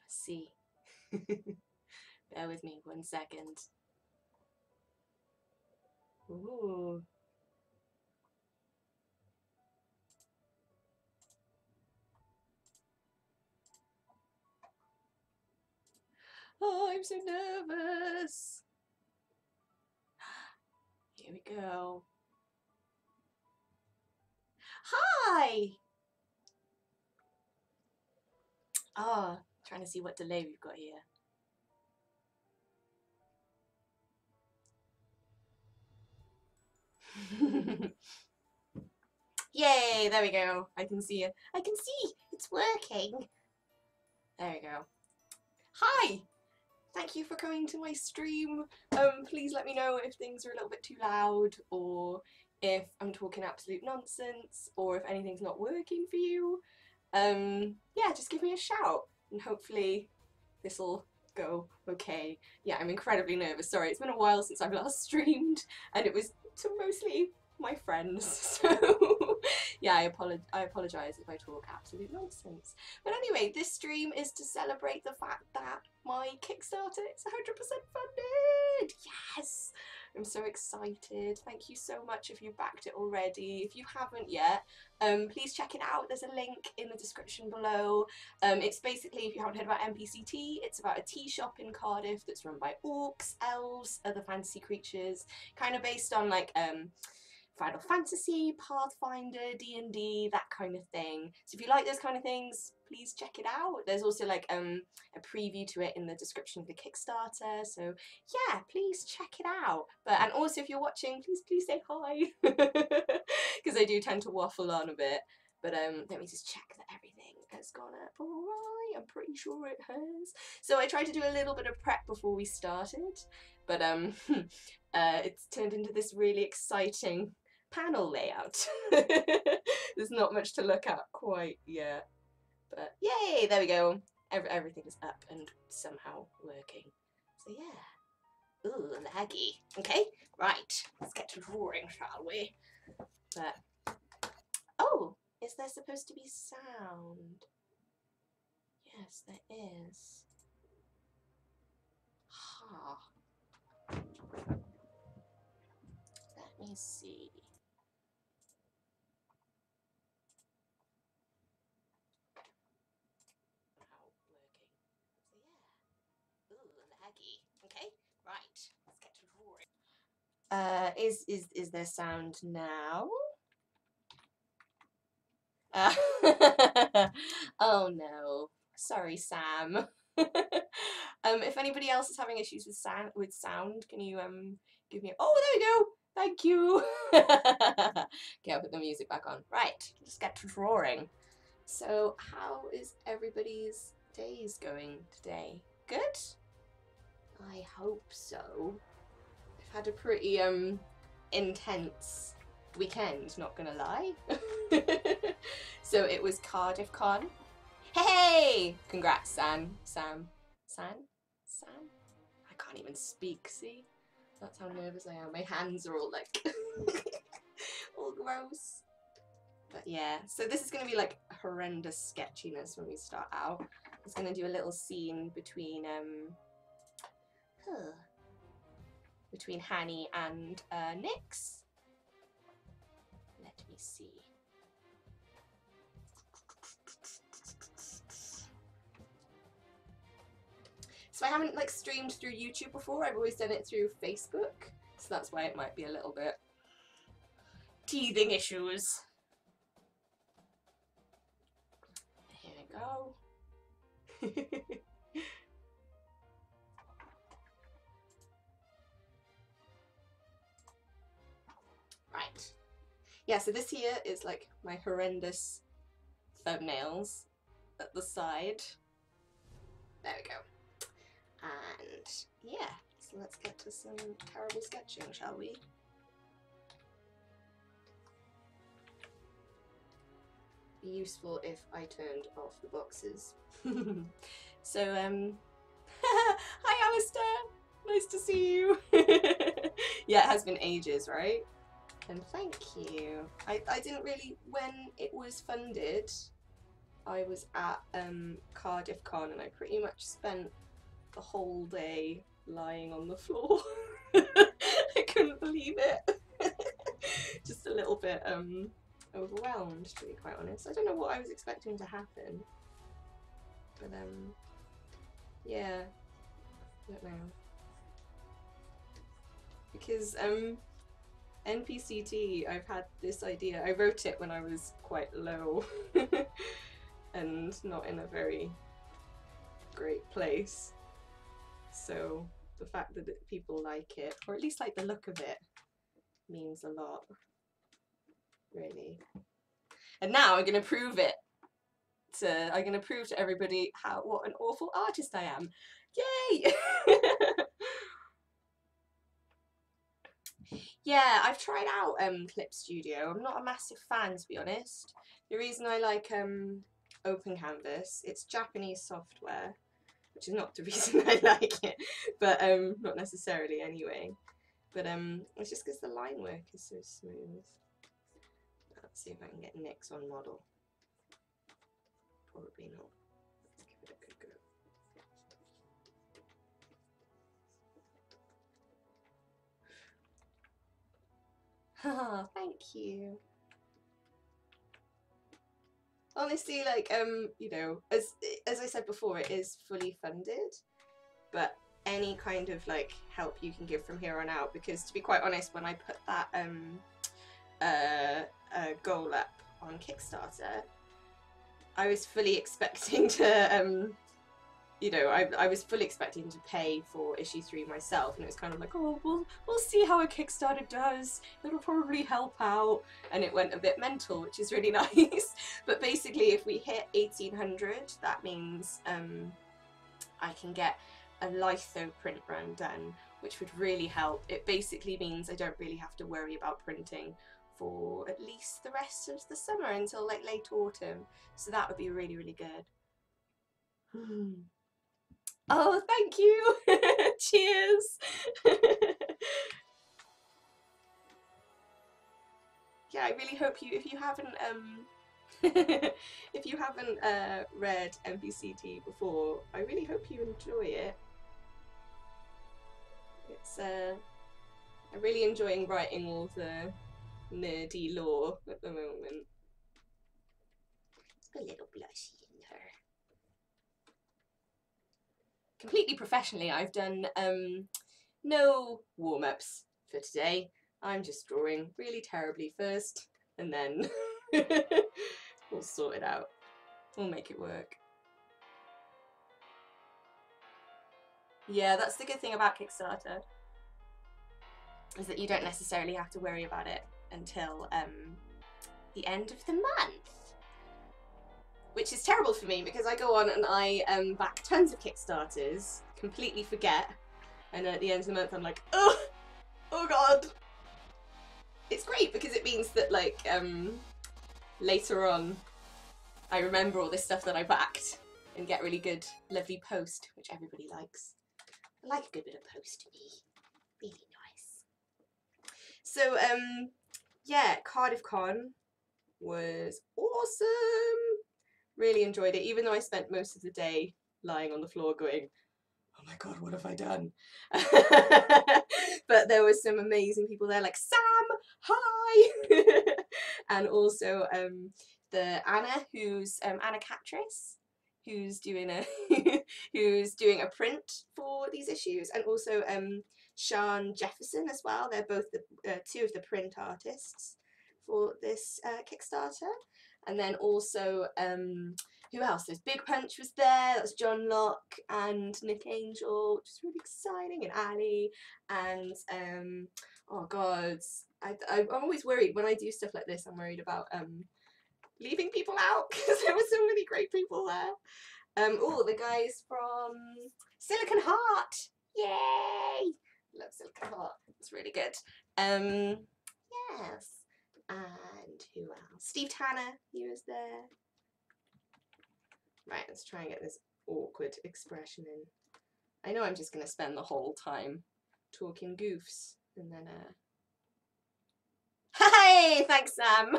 see. Bear with me 1 second. Ooh. Oh, I'm so nervous. Here we go. Hi! Ah, trying to see what delay we've got here. Yay, there we go. I can see it. I can see it's working. There we go. Hi! Thank you for coming to my stream. Please let me know if things are a little bit too loud, or if I'm talking absolute nonsense, or if anything's not working for you. Yeah, just give me a shout, and hopefully this'll go okay. Yeah, I'm incredibly nervous. Sorry, it's been a while since I've last streamed, and it was to mostly my friends, so yeah, I apologise if I talk absolute nonsense. But anyway, this stream is to celebrate the fact that my Kickstarter is 100% funded! Yes! I'm so excited. Thank you so much if you backed it already. If you haven't yet, please check it out. There's a link in the description below. It's basically, if you haven't heard about NPC Tea, it's about a tea shop in Cardiff that's run by orcs, elves, other fantasy creatures, kind of based on like Final Fantasy, Pathfinder, D&D, that kind of thing. So if you like those kind of things, please check it out. There's also like a preview to it in the description of the Kickstarter, so yeah, please check it out. And also if you're watching, please say hi, because I do tend to waffle on a bit. But let me just check that everything has gone up alright. I'm pretty sure it has. So I tried to do a little bit of prep before we started, but it's turned into this really exciting panel layout. There's not much to look at quite yet, but yay, there we go. Everything is up and somehow working. So yeah. Ooh, laggy. Okay, right, let's get to drawing, shall we? But oh, is there supposed to be sound? Yes, there is. Ha. Let me see. Okay, right, let's get to drawing. Is there sound now? Oh no, sorry Sam. If anybody else is having issues with sound, can you give me oh, there we go, thank you. Okay, I'll put the music back on. Right, let's get to drawing. So how is everybody's days going today? Good? I hope so. I've had a pretty intense weekend, not gonna lie. So it was Cardiff Con. Hey! Congrats, Sam. I can't even speak, see? That's how nervous I am. My hands are all like all gross. But yeah, so this is gonna be like horrendous sketchiness when we start out. I was gonna do a little scene between Hanny and Nyx. Let me see. So I haven't like streamed through YouTube before. I've always done it through Facebook, so that's why it might be a little bit teething issues. Here we go. Right. Yeah, so this here is like my horrendous thumbnails at the side. There we go. And yeah, so let's get to some terrible sketching, shall we? Be useful if I turned off the boxes. So hi Alistair, nice to see you. Yeah, it has been ages, right? And thank you. I didn't really, when it was funded, I was at Cardiff Con and I pretty much spent the whole day lying on the floor. I couldn't believe it. Just a little bit overwhelmed, to be quite honest. I don't know what I was expecting to happen, but yeah, I don't know, because NPC Tea, I've had this idea. I wrote it when I was quite low and not in a very great place, so the fact that people like it, or at least like the look of it, means a lot, really. And now I'm gonna prove it I'm gonna prove to everybody what an awful artist I am. Yay! Yeah, I've tried out Clip Studio. I'm not a massive fan, to be honest. The reason I like Open Canvas, it's Japanese software, which is not the reason I like it, but not necessarily anyway. But it's just because the line work is so smooth. Let's see if I can get Nick's on model. Probably not. Let's give it a good go. Haha, thank you. Honestly, like you know, as I said before, it is fully funded, but any kind of like help you can give from here on out, because to be quite honest, when I put that goal up on Kickstarter, I was fully expecting to you know, I was fully expecting to pay for issue 3 myself, and it was kind of like, oh, we'll see how a Kickstarter does, it'll probably help out, and it went a bit mental, which is really nice. But basically, if we hit 1800, that means I can get a litho print run done, which would really help. It basically means I don't really have to worry about printing for at least the rest of the summer until like late autumn, so that would be really, really good. Oh, thank you! Cheers! Yeah, I really hope you, if you haven't if you haven't read NPC Tea before, I really hope you enjoy it. It's I'm really enjoying writing all the nerdy lore at the moment. A little blushy in her. Completely professionally, I've done no warm-ups for today. I'm just drawing really terribly first, and then we'll sort it out. We'll make it work. Yeah, that's the good thing about Kickstarter, is that you don't necessarily have to worry about it until the end of the month. Which is terrible for me, because I go on and I back tons of Kickstarters, completely forget, and at the end of the month I'm like, oh god. It's great because it means that like later on I remember all this stuff that I backed and get really good, lovely post, which everybody likes. I like a good bit of post to me. Really nice. So yeah, Cardiff Con was awesome. Really enjoyed it, even though I spent most of the day lying on the floor going, oh my god, what have I done? But there were some amazing people there, like Sam, hi! And also the Anna, who's Anna Catris, who's doing a who's doing a print for these issues, and also Sean Jefferson as well. They're both the two of the print artists for this Kickstarter. And then also, who else? There's Big Punch was there, that's John Locke and Nick Angel, which is really exciting, and Ali, and oh god, I'm always worried when I do stuff like this. I'm worried about leaving people out, because there were so many great people there. Oh, the guys from Silicon Heart, yay! Love Silicon Heart, it's really good. Yes. And who else? Steve Tanner, he was there. Right, let's try and get this awkward expression in. I know I'm just going to spend the whole time talking goofs, and then Hey, thanks Sam!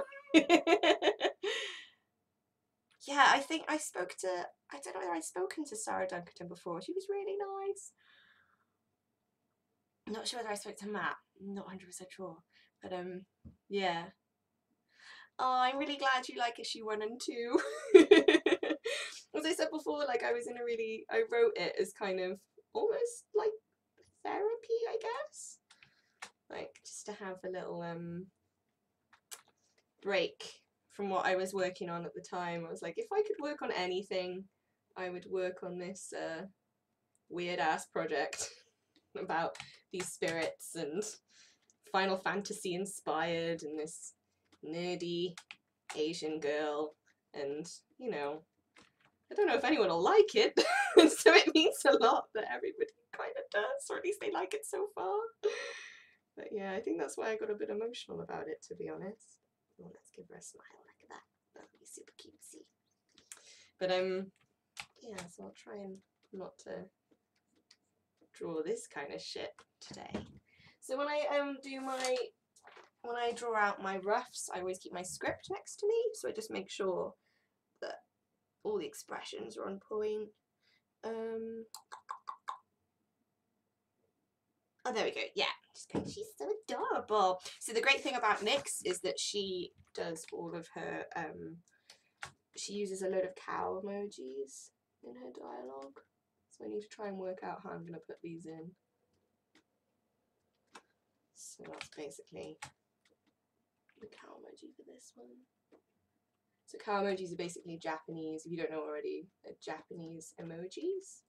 Yeah, yeah, I think I spoke to, I don't know whether I'd spoken to Sarah Dunkerton before. She was really nice. I'm not sure whether I spoke to Matt. I'm not 100% sure. But yeah. Oh, I'm really glad you like issue 1 and 2. As I said before, like I wrote it as kind of almost like therapy, I guess. Like just to have a little break from what I was working on at the time. I was like, if I could work on anything, I would work on this weird ass project about these spirits and Final Fantasy inspired and this nerdy Asian girl, and you know, I don't know if anyone will like it, so it means a lot that everybody kind of does, or at least they like it so far. But yeah, I think that's why I got a bit emotional about it, to be honest. Oh, let's give her a smile like that. That'll be super cutesy. But yeah, so I'll try and not to draw this kind of shit today. So when I when I draw out my roughs, I always keep my script next to me, so I just make sure that all the expressions are on point. Oh, there we go. Yeah, she's so adorable. So the great thing about Nyx is that she does all of her, she uses a load of cow emojis in her dialogue. So I need to try and work out how I'm going to put these in. So that's basically the cow emoji for this one. So cow emojis are basically Japanese, if you don't know already, they're Japanese emojis.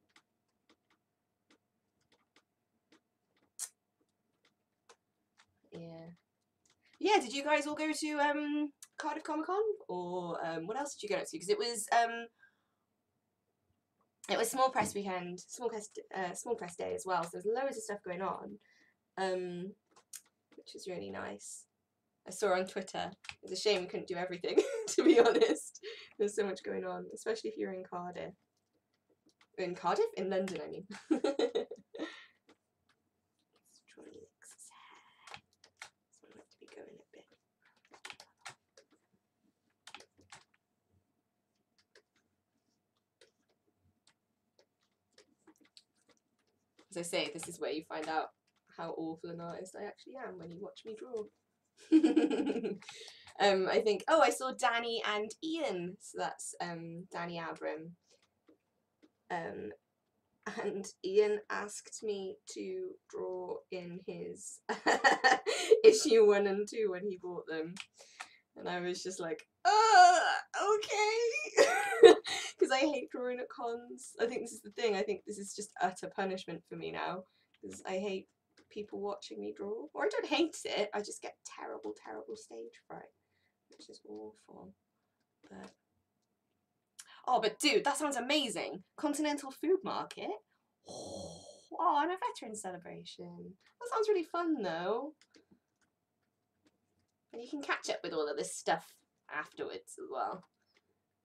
Yeah. Yeah, did you guys all go to Cardiff Comic Con? Or what else did you go to? Because it was Small Press weekend, Small Press Day as well, so there's loads of stuff going on, which is really nice. I saw on Twitter. It's a shame we couldn't do everything, to be honest. There's so much going on, especially if you're in Cardiff. In Cardiff? In London, I mean. As I say, this is where you find out how awful an artist I actually am when you watch me draw. I think, oh, I saw Danny and Ian, so that's Danny Abram. And Ian asked me to draw in his issue 1 and 2 when he bought them. And I was just like, okay. Because I hate drawing at cons. I think this is the thing. I think this is just utter punishment for me now. Because I hate people watching me draw. Or I don't hate it, I just get terrible, terrible stage fright. Which is awful. But oh, but dude, that sounds amazing. Continental Food Market. Oh, and a veteran celebration. That sounds really fun though. And you can catch up with all of this stuff afterwards as well.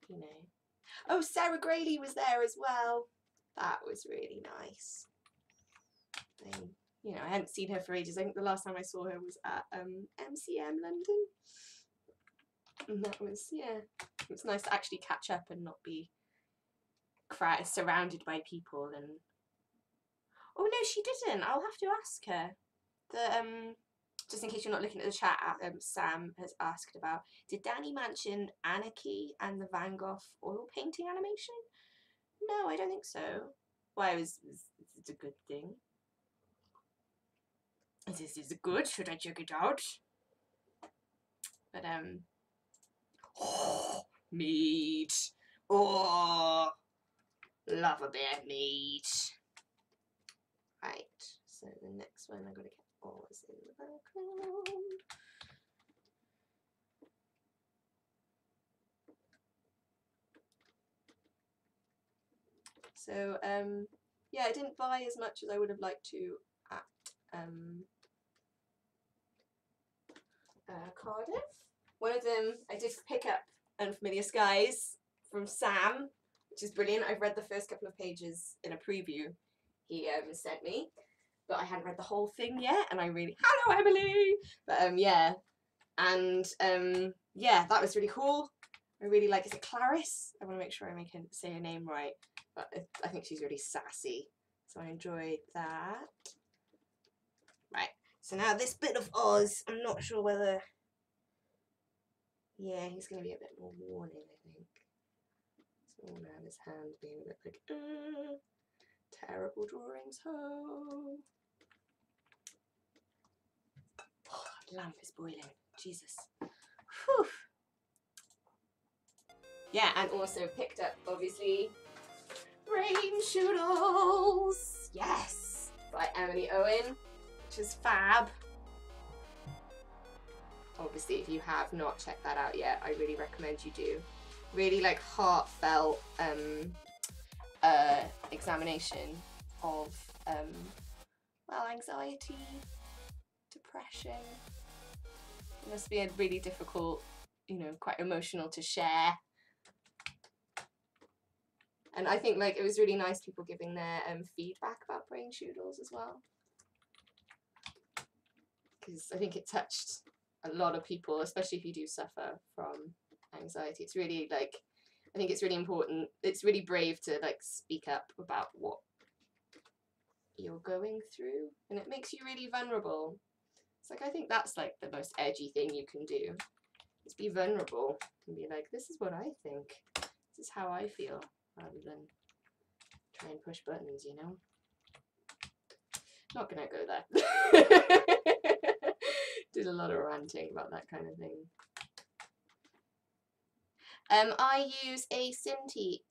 You know. Oh, Sarah Grayley was there as well. That was really nice. You know, I hadn't seen her for ages. I think the last time I saw her was at MCM London. And that was, yeah, it was nice to actually catch up and not be surrounded by people. And oh no, she didn't. I'll have to ask her. The just in case you're not looking at the chat, Sam has asked about, did Danny mention Anarchy and the Van Gogh oil painting animation? No, I don't think so. Why, it's a good thing. This is good. Should I check it out? But oh, meat. Oh, love a bit of meat. Right. So the next one, I've got to get all this in the background. So yeah, I didn't buy as much as I would have liked to at Cardiff. One of them I did pick up Unfamiliar Skies from Sam, which is brilliant. I've read the first couple of pages in a preview he sent me, but I hadn't read the whole thing yet, and I really, hello Emily! But yeah, and yeah, that was really cool. I really like, is it Clarice? I want to make sure I say her name right, but I think she's really sassy, so I enjoyed that. Right, so now this bit of Oz, I'm not sure whether, yeah, he's going to be a bit more warning, I think. So now his hand being a bit like, terrible drawings, ho. Oh, that lamp is boiling, Jesus. Whew. Yeah, and also picked up, obviously, Rain Shoodles, yes, by Emily Owen, which is fab. Obviously, if you have not checked that out yet, I really recommend you do. Really like heartfelt examination of well, anxiety, depression. It must be a really difficult, you know, quite emotional to share. And I think like it was really nice people giving their feedback about Brain Shoodles as well, because I think it touched a lot of people, especially if you do suffer from anxiety. It's really like, I think it's really important. It's really brave to like speak up about what you're going through, and it makes you really vulnerable. It's like, I think that's like the most edgy thing you can do, is be vulnerable and be like, this is what I think, this is how I feel, rather than try and push buttons, you know. Not gonna go there. Did a lot of ranting about that kind of thing. I use a Cintiq.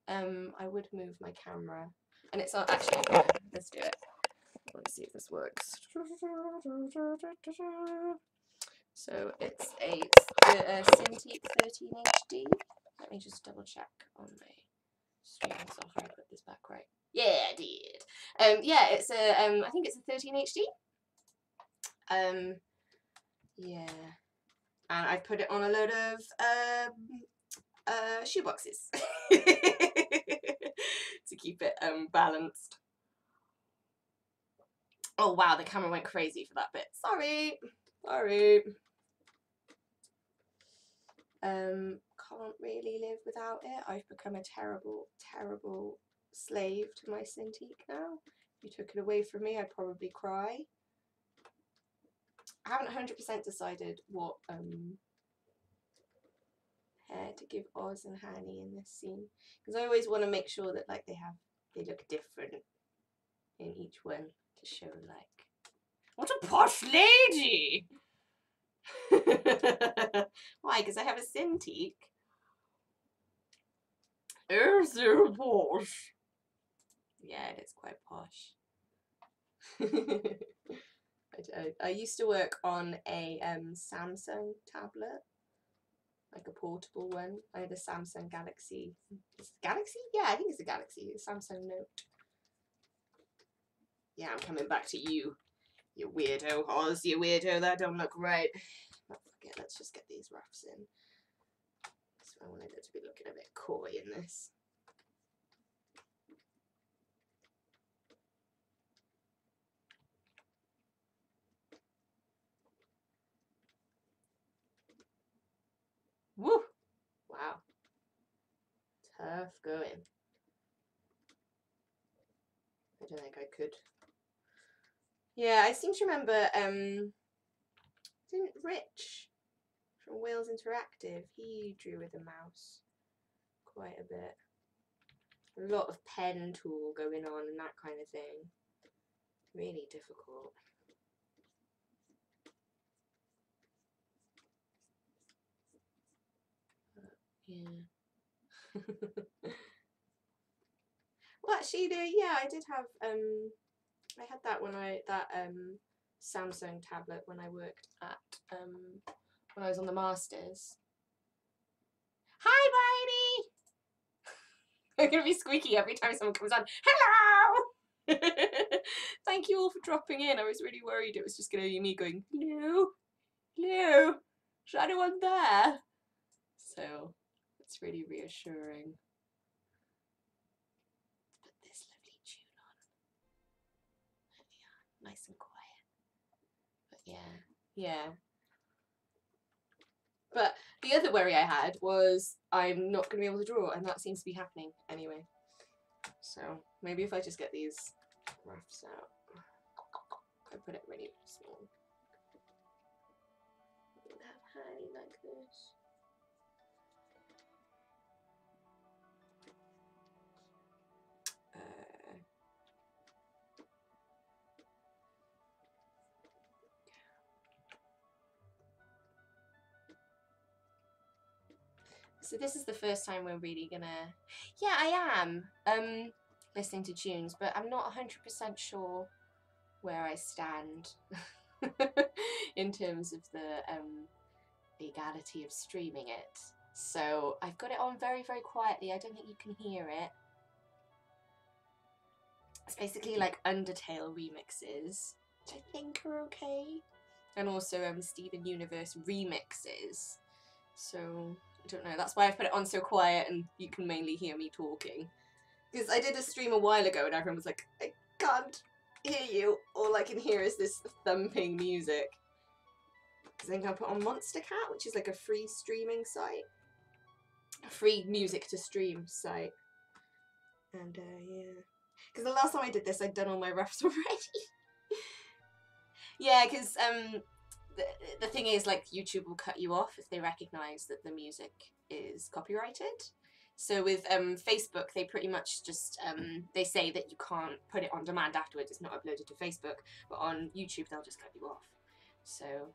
I would move my camera, and it's on. Actually, let's do it. Let's see if this works. So it's a Cintiq 13 HD. Let me just double check on my streaming software. I put this back right. Yeah, I did. Yeah, it's a. I think it's a 13 HD. Yeah, and I've put it on a load of shoe boxes to keep it balanced. Oh wow, the camera went crazy for that bit. Sorry. Can't really live without it. I've become a terrible slave to my Cintiq now. If you took it away from me, I'd probably cry. I haven't 100% decided what hair to give Oz and Hanny in this scene, because I always want to make sure that like they look different in each one to show like, what a posh lady. Why? Because I have a Cintiq. Oh, so posh. Yeah, it is quite posh. I used to work on a Samsung tablet, like a portable one. I had a Samsung Galaxy. Is it Galaxy? Yeah, I think it's a Galaxy. A Samsung Note. Yeah, I'm coming back to you. You weirdo, Oz. You weirdo. That don't look right. Oh, forget. Let's just get these roughs in. So I wanted it to be looking a bit coy in this. Woo! Wow. Tough going. I don't think I could. Yeah, I seem to remember, didn't Rich from Wales Interactive, he drew with a mouse quite a bit. A lot of pen tool going on and that kind of thing. Really difficult. Yeah. Well, actually, yeah, I did have I had that when Samsung tablet when I worked at when I was on the masters. Hi, Bridie. I'm gonna be squeaky every time someone comes on. Hello. Thank you all for dropping in. I was really worried it was just gonna be me going hello, hello. Is anyone there? So it's really reassuring. Put this lovely tune on. There we are, nice and quiet. But yeah. But The other worry I had was I'm not going to be able to draw, and that seems to be happening anyway. So maybe if I just get these roughs out, I put it really small. That high like this. So this is the first time we're really gonna... Yeah, I am listening to tunes, but I'm not 100% sure where I stand in terms of the legality of streaming it. So I've got it on very, very quietly. I don't think you can hear it. It's basically like Undertale remixes, which I think are okay. And also Steven Universe remixes. So... I don't know, that's why I've put it on so quiet and you can mainly hear me talking. Because I did a stream a while ago and everyone was like, I can't hear you. All I can hear is this thumping music. Because I think I put on Monster Cat, which is like a free streaming site. A free music to stream site. And yeah. Because the last time I did this, I'd done all my roughs already. Yeah, because the thing is, like, YouTube will cut you off if they recognise that the music is copyrighted. So with Facebook, they pretty much just, they say that you can't put it on demand afterwards, it's not uploaded to Facebook, but on YouTube they'll just cut you off. So,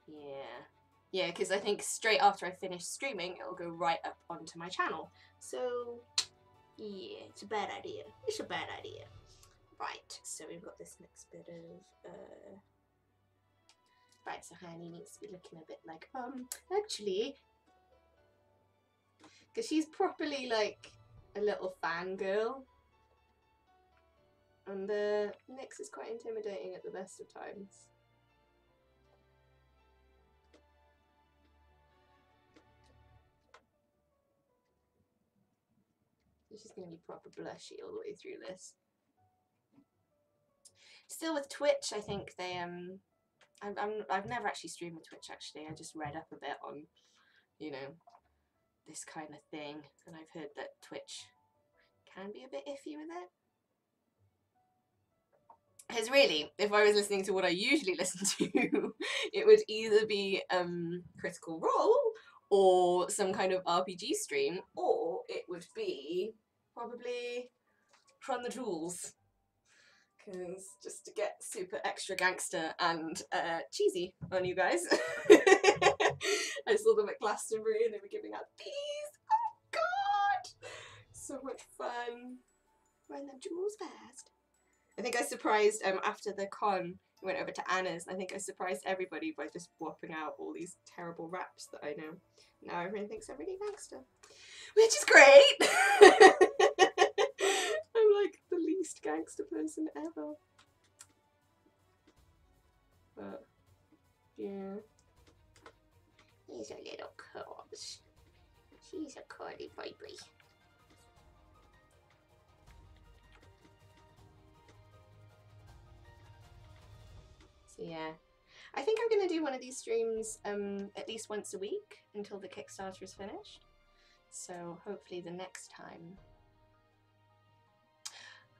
yeah. Yeah, because I think straight after I finish streaming, it'll go right up onto my channel. So, yeah, it's a bad idea. It's a bad idea. Right, so we've got this next bit of, right, so Honey needs to be looking a bit like, actually, because she's properly like a little fangirl, and Nyx is quite intimidating at the best of times. She's going to be proper blushy all the way through this. Still with Twitch, I think they I've never actually streamed with Twitch actually. I just read up a bit on, you know, this kind of thing, and I've heard that Twitch can be a bit iffy with it. Because really, if I was listening to what I usually listen to, it would either be Critical Role or some kind of RPG stream, or it would be probably Run the Tools. Because just to get super extra gangster and cheesy on you guys. I saw them at Glastonbury and they were giving out these. Oh god! So much fun. Run the jewels fast. I think I surprised, after the con, we went over to Anna's, and I think I surprised everybody by just whopping out all these terrible raps that I know. Now everyone thinks I'm really gangster. Which is great! I'm like the least gangster person ever. But, yeah. He's a little cubs. She's a curly baby. So yeah, I think I'm going to do one of these streams at least once a week until the Kickstarter is finished. So hopefully the next time.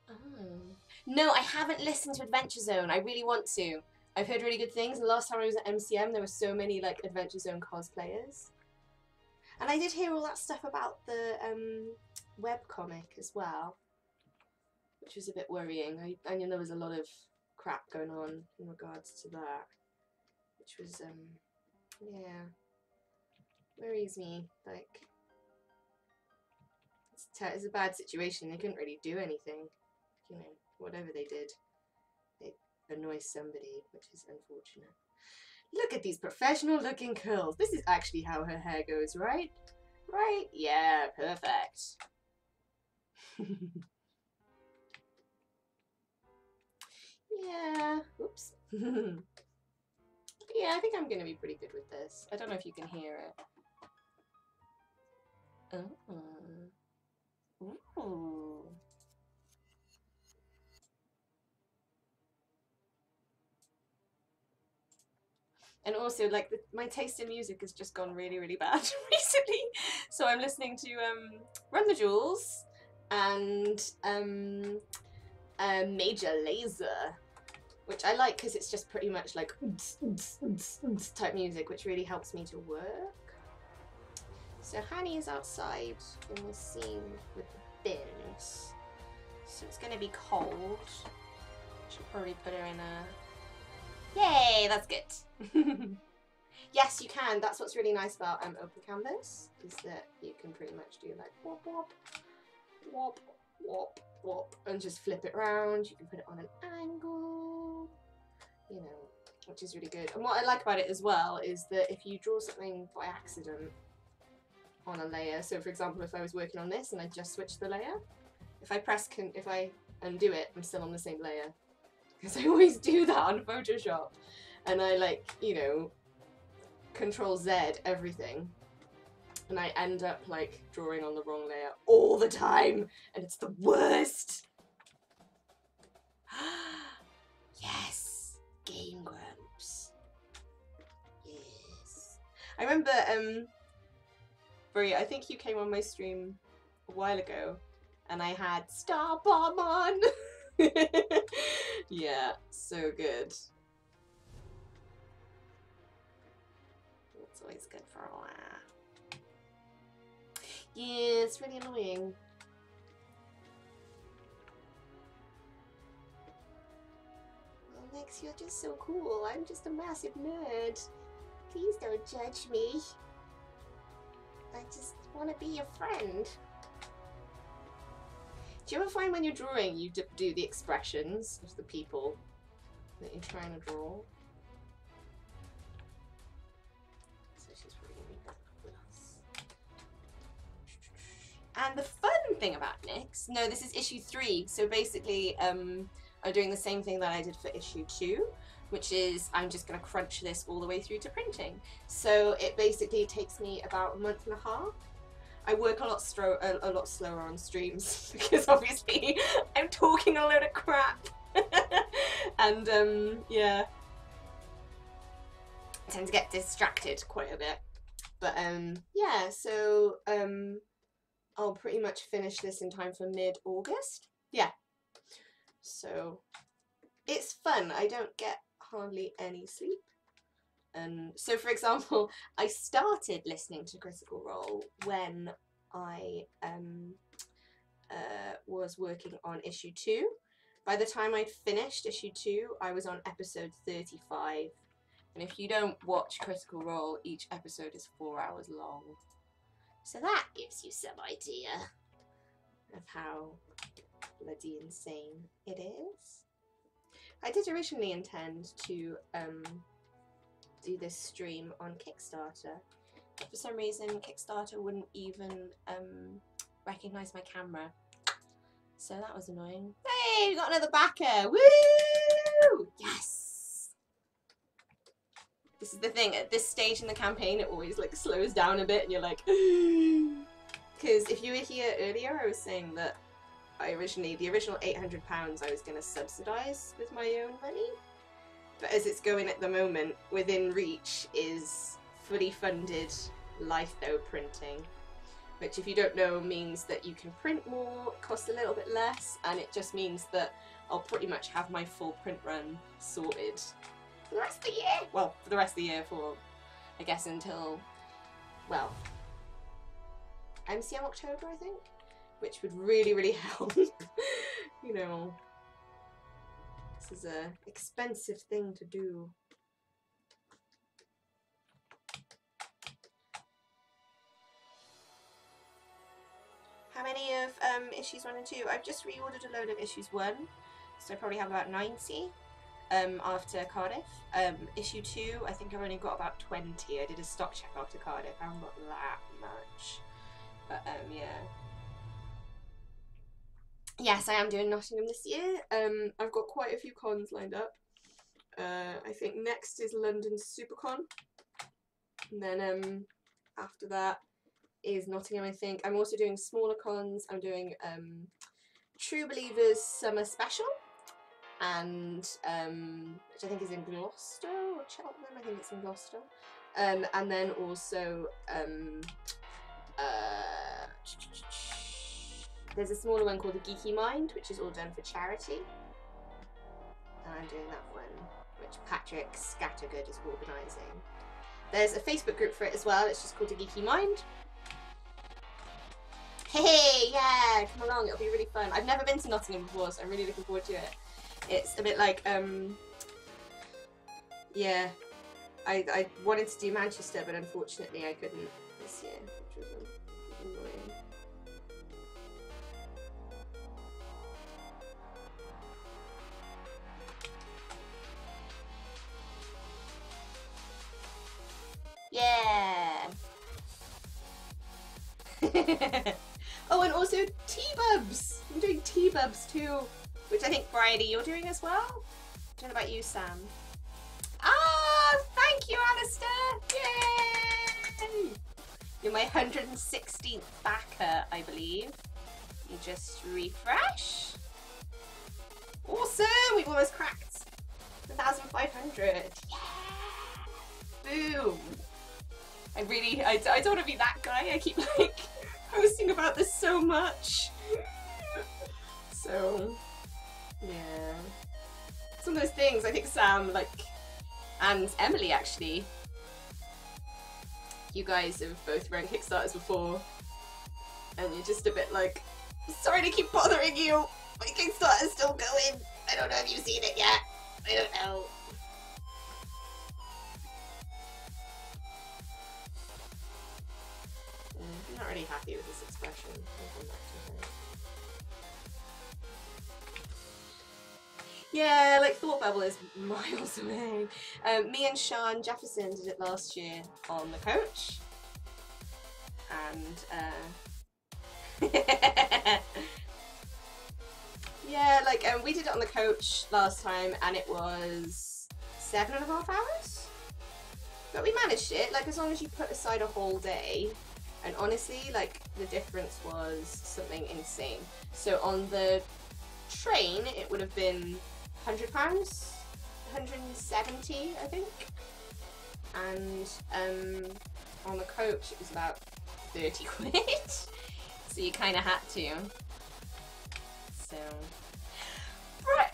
Oh. No, I haven't listened to Adventure Zone. I really want to. I've heard really good things. The last time I was at MCM, there were so many like Adventure Zone cosplayers. And I did hear all that stuff about the webcomic as well, which was a bit worrying. I knew there was a lot of crap going on in regards to that, which was yeah, worries me. Like, it's a bad situation. They couldn't really do anything, you know. Whatever they did, they annoy somebody, which is unfortunate. Look at these professional looking curls. This is actually how her hair goes, right? Right? Yeah, perfect. Yeah, oops. Yeah, I think I'm going to be pretty good with this. I don't know if you can hear it. Oh. Ooh. And also, like, my taste in music has just gone really, really bad recently. So I'm listening to Run the Jewels and Major Lazer, which I like because it's just pretty much like type music, which really helps me to work. So Honey is outside in the scene with the bins. So it's going to be cold. Should probably put her in a... Yay, that's good. Yes, you can. That's what's really nice about open canvas, is that you can pretty much do like wop, wop, wop, wop, wop, and just flip it around. You can put it on an angle, you know, which is really good. And what I like about it as well is that if you draw something by accident on a layer, so for example, if I was working on this and I just switched the layer, if I undo it, I'm still on the same layer. Because I always do that on Photoshop. And I, like, you know, Control Z everything. And I end up, like, drawing on the wrong layer all the time. And it's the worst. Yes. Game Grumps. Yes. I remember, Brie, I think you came on my stream a while ago. And I had Star Bomb on. Yeah, so good. It's always good for a while. Yeah, it's really annoying. Well, Lex, you're just so cool. I'm just a massive nerd. Please don't judge me. I just want to be your friend. Do you ever find when you're drawing you do the expressions of the people that you're trying to draw? So she's really with us. And the fun thing about Nyx, no, this is issue 3. So basically, I'm doing the same thing that I did for issue 2, which is I'm just going to crunch this all the way through to printing. So it basically takes me about a month and a half. I work a lot slower on streams because obviously I'm talking a load of crap. And yeah, I tend to get distracted quite a bit. But yeah, so I'll pretty much finish this in time for mid-August. Yeah. So it's fun. I don't get hardly any sleep. So for example, I started listening to Critical Role when I was working on issue 2. By the time I'd finished issue 2, I was on episode 35. And if you don't watch Critical Role, each episode is 4 hours long. So that gives you some idea of how bloody insane it is. I did originally intend to do this stream on Kickstarter, but for some reason Kickstarter wouldn't even recognise my camera, so that was annoying. Hey, we got another backer! Woo! Yes! This is the thing, at this stage in the campaign it always like slows down a bit and you're like, because if you were here earlier I was saying that the original £800 I was going to subsidise with my own money. But as it's going at the moment, within reach is fully funded litho printing, which if you don't know means that you can print more, cost a little bit less, and it just means that I'll pretty much have my full print run sorted for the rest of the year. Well, for the rest of the year for, I guess, until, well, MCM October, I think, which would really, really help. You know. This is an expensive thing to do. How many of issues 1 and 2? I've just reordered a load of issues 1, so I probably have about 90 after Cardiff. Issue 2, I think I've only got about 20. I did a stock check after Cardiff. I haven't got that much. But yeah. Yes, I am doing Nottingham this year. I've got quite a few cons lined up. I think next is London Supercon. And then after that is Nottingham, I think. I'm also doing smaller cons. I'm doing True Believers Summer Special. and which I think is in Gloucester or Cheltenham. I think it's in Gloucester. And then also there's a smaller one called the Geeky Mind, which is all done for charity. And I'm doing that one, which Patrick Scattergood is organising. There's a Facebook group for it as well. It's just called the Geeky Mind. Hey, yeah, come along. It'll be really fun. I've never been to Nottingham before, so I'm really looking forward to it. It's a bit like, yeah, I wanted to do Manchester, but unfortunately I couldn't this year, which was annoying. Yeah. Oh, and also T-Bubs. I'm doing T-Bubs too, which I think Bridie you're doing as well. I don't know about you, Sam. Ah, thank you, Alistair. Yay! You're my 116th backer, I believe. You just refresh. Awesome! We've almost cracked 1,500. Yeah! Boom! I don't want to be that guy. I keep like posting about this so much. So, yeah. It's one of those things. I think Sam, like, and Emily actually, you guys have both run Kickstarters before, and you're just a bit like, sorry to keep bothering you. My Kickstarter's still going. I don't know if you've seen it yet. I don't know. I'm not really happy with this expression. Yeah, like Thought Bubble is miles away. Me and Sean Jefferson did it last year on the coach. And yeah, like we did it on the coach last time and it was 7.5 hours. But we managed it, like as long as you put aside a whole day. And honestly, like the difference was something insane. So on the train, it would have been £100, 170, I think. And on the coach, it was about 30 quid. So you kind of had to. So, right,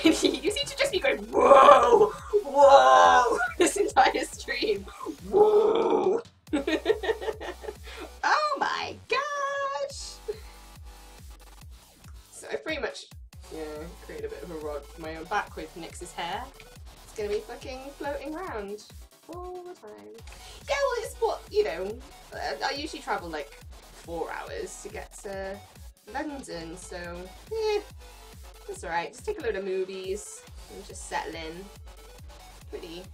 you seem to just be going, whoa, whoa, this entire stream, whoa. Oh my gosh! So I pretty much, yeah, created a bit of a rod for my own back with Nyx's hair. It's gonna be fucking floating around all the time. Yeah, well it's what, you know, I usually travel like 4 hours to get to London, so yeah, that's alright. Just take a load of movies and just settle in. Pretty.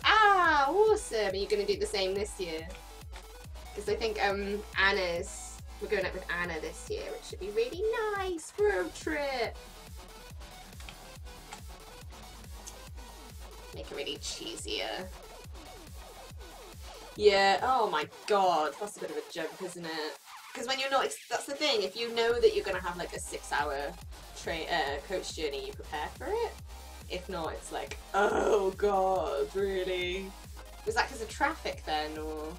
Ah, awesome! Are you going to do the same this year? Because I think we're going up with Anna this year, which should be really nice. Road trip! Make it really cheesier. Yeah, oh my god, that's a bit of a jump, isn't it? Because when you're not, that's the thing, if you know that you're going to have like a 6-hour coach journey, you prepare for it. If not, it's like, oh god, really? Was that because of traffic then, or?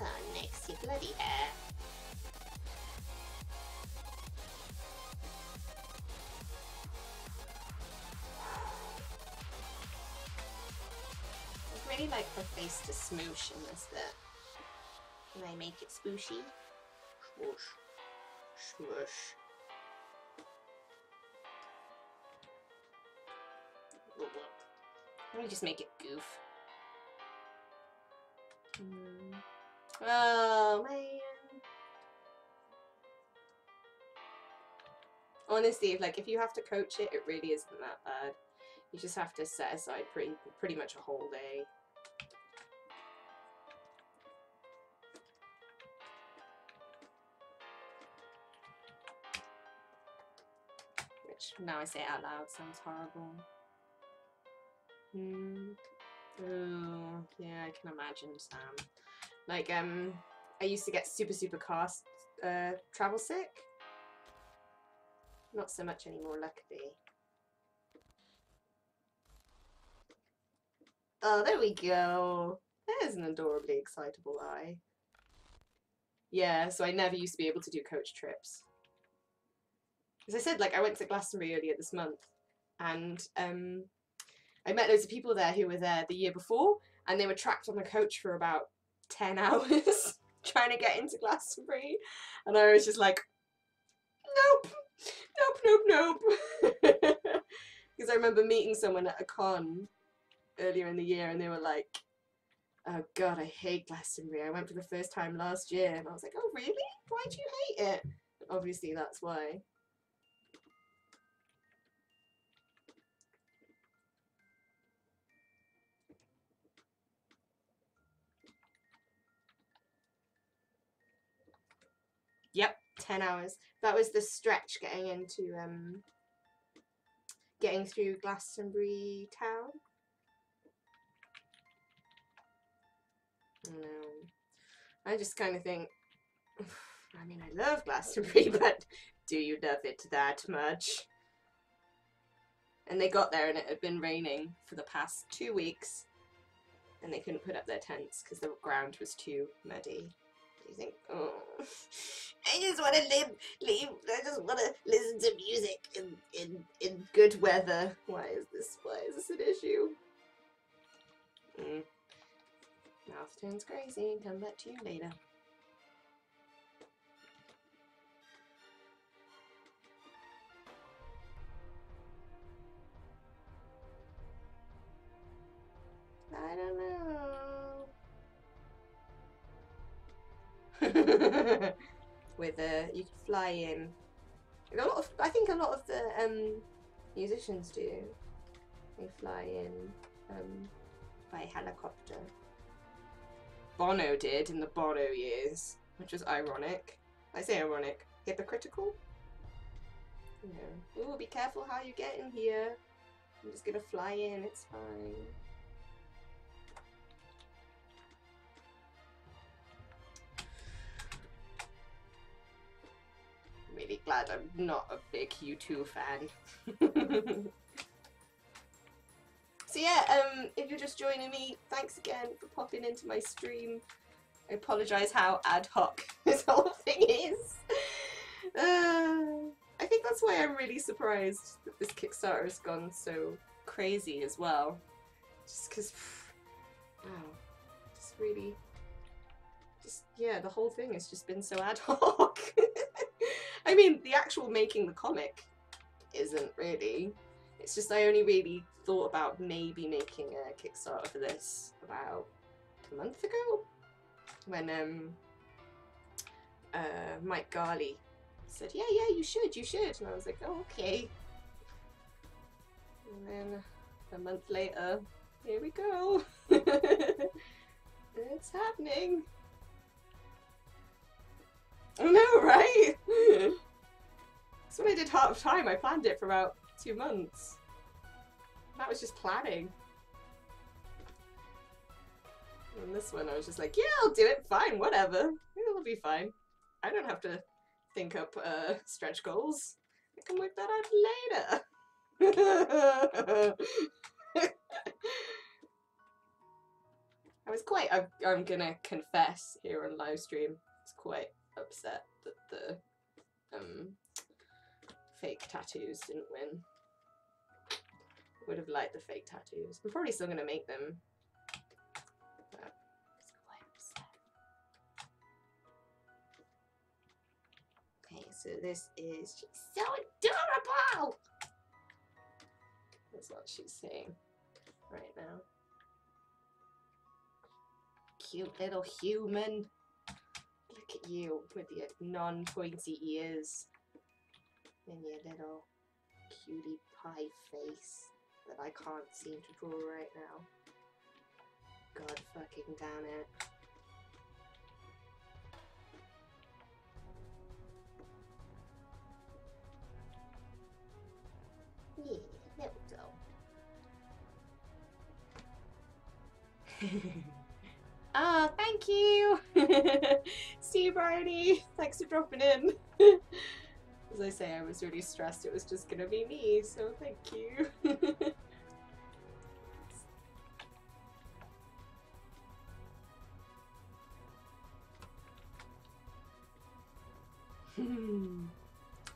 Oh, Nyx, you bloody hair. I'd really like her face to smoosh in this bit. Can I make it spooshy? Swoosh. Swoosh. Let me just make it goof. Oh man. Honestly, if you have to coach it, it really isn't that bad. You just have to set aside pretty much a whole day. Which, now I say it out loud, sounds horrible. Oh, yeah, I can imagine, Sam. Like, I used to get super travel sick. Not so much anymore, luckily. Oh, there we go. There's an adorably excitable eye. Yeah, so I never used to be able to do coach trips. As I said, like, I went to Glastonbury earlier this month, and I met loads of people there who were there the year before, and they were trapped on the coach for about 10 hours trying to get into Glastonbury, and I was just like, nope, nope, nope, nope. Because I remember meeting someone at a con earlier in the year, and they were like, oh god, I hate Glastonbury. I went for the first time last year, and I was like, oh really? Why do you hate it? Obviously that's why. Yep, 10 hours. That was the stretch getting into getting through Glastonbury town. No, I just kind of think, I mean, I love Glastonbury, but do you love it that much? And they got there and it had been raining for the past 2 weeks, and they couldn't put up their tents because the ground was too muddy. You think, oh, I just want to leave. I just want to listen to music in good weather. Why is this an issue? Mouth turns crazy. Come back to you later. I don't know. With you can fly in. I think a lot of the musicians do. They fly in by helicopter. Bono did in the Bono years, which was ironic. I say ironic. Hypocritical? No. Ooh, be careful how you get in here. I'm just gonna fly in, it's fine. I'm really glad I'm not a big U2 fan. So yeah, if you're just joining me, thanks again for popping into my stream. I apologise how ad hoc this whole thing is. I think that's why I'm really surprised that this Kickstarter has gone so crazy as well. Just because, wow, just really, yeah, the whole thing has just been so ad hoc. I mean, the actual making the comic isn't really. It's just I only really thought about maybe making a Kickstarter for this about a month ago, when Mike Garley said, yeah, you should, and I was like, oh, okay. And then a month later, here we go. It's happening. I know, right? That's when I did Heart of Time. I planned it for about 2 months. That was just planning. And this one I was just like, yeah, I'll do it, fine, whatever. It'll be fine. I don't have to think up stretch goals. I can work that out later. I was quite, I'm gonna confess here on live stream, I was quite upset that the fake tattoos didn't win. Would have liked the fake tattoos. I'm probably still gonna make them. But I was quite upset. Okay, so this is just so adorable! That's what she's saying right now. Cute little human. Look at you with your non-pointy ears and your little cutie pie face that I can't seem to draw right now. God fucking damn it. Yeah, there we go. Ah, thank thank you. See you, Bryony. Thanks for dropping in. As I say, I was really stressed it was just gonna be me, so thank you.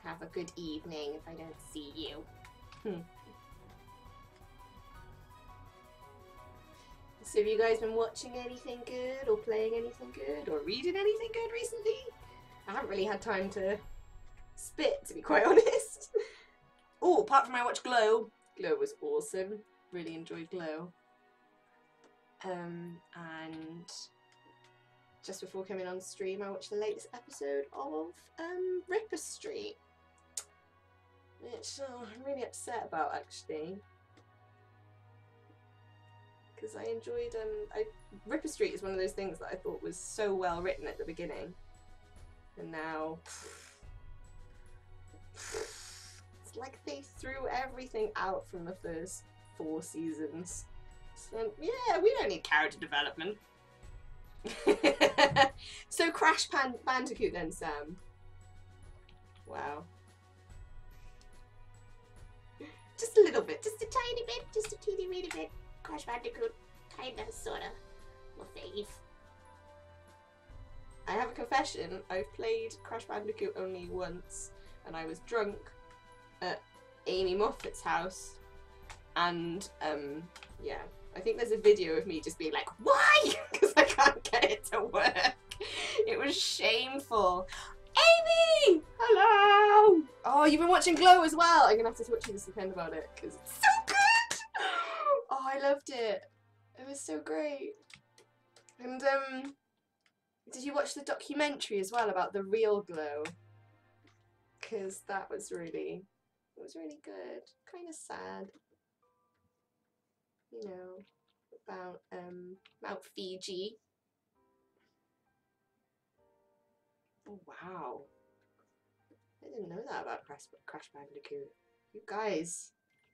Have a good evening if I don't see you. So have you guys been watching anything good or playing anything good or reading anything good recently? I haven't really had time to spit, to be quite honest. Oh, apart from I watched Glow. Glow was awesome. Really enjoyed Glow. And just before coming on stream I watched the latest episode of Ripper Street. Which I'm really upset about actually. Because I enjoyed Ripper Street is one of those things that I thought was so well written at the beginning. And now it's like they threw everything out from the first 4 seasons. So yeah, we don't need character development. So Crash Bandicoot then, Sam. Wow. Just a little bit, just a tiny bit, just a teeny weeny bit. Crash Bandicoot, kinda, sorta, my fave. I have a confession, I've played Crash Bandicoot only once, and I was drunk at Amy Moffat's house, and yeah, I think there's a video of me just being like, why? Because I can't get it to work. It was shameful. Amy! Hello! Oh, you've been watching Glow as well. I'm gonna have to watch you this weekend about it, because it's so good! Oh, I loved it. It was so great. And did you watch the documentary as well about the real Glow? Because that was really, it was really good. Kind of sad. You know, about Mount Fiji. Oh wow. I didn't know that about Crash Bandicoot. You guys,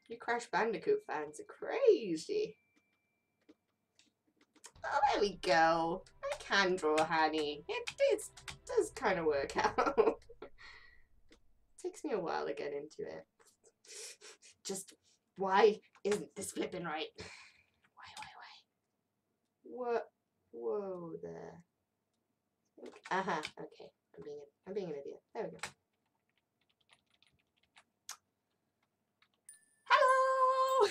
you Crash Bandicoot fans are crazy. Oh, there we go. I can draw Hanny. It does kind of work out. Takes me a while to get into it. Just, why isn't this flipping right? Why? What? Whoa there. Aha, okay. I'm being an idiot. There we go. Hello!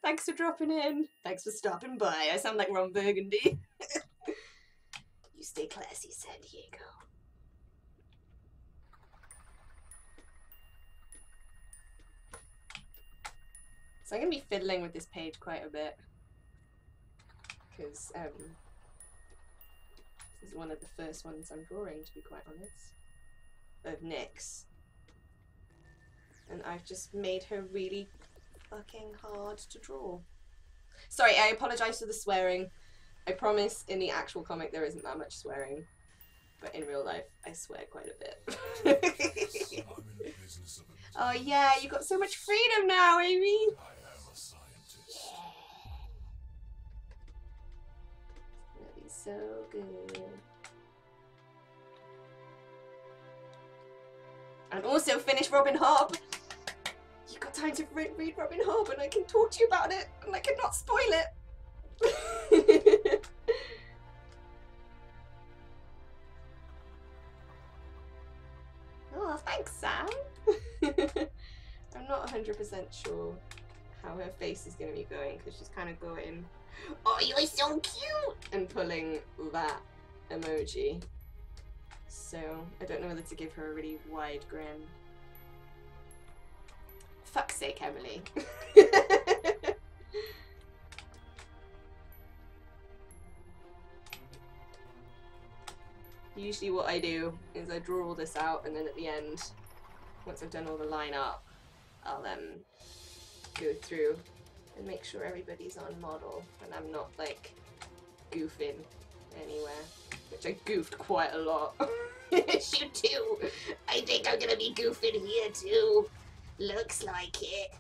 Thanks for dropping in. Thanks for stopping by. I sound like Ron Burgundy. You stay classy, San Diego. So I'm going to be fiddling with this page quite a bit. Because this is one of the first ones I'm drawing, to be quite honest. Of Nyx. And I've just made her really fucking hard to draw. Sorry, I apologise for the swearing. I promise in the actual comic there isn't that much swearing. But in real life, I swear quite a bit. Oh yeah, you've got so much freedom now, Amy! I am a scientist. That'd be so good. And also finish Robin Hobb! You got time to read Robin Hobb and I can talk to you about it and I cannot spoil it! Oh, thanks, Sam! I'm not 100% sure how her face is going to be going because she's kind of going, oh, you're so cute! And pulling that emoji. So, I don't know whether to give her a really wide grin. Fuck's sake, Emily. Usually what I do is I draw all this out and then at the end, once I've done all the line art, I'll go through and make sure everybody's on model and I'm not like goofing anywhere, which I goofed quite a lot. You too! I think I'm gonna be goofing here too. Looks like it.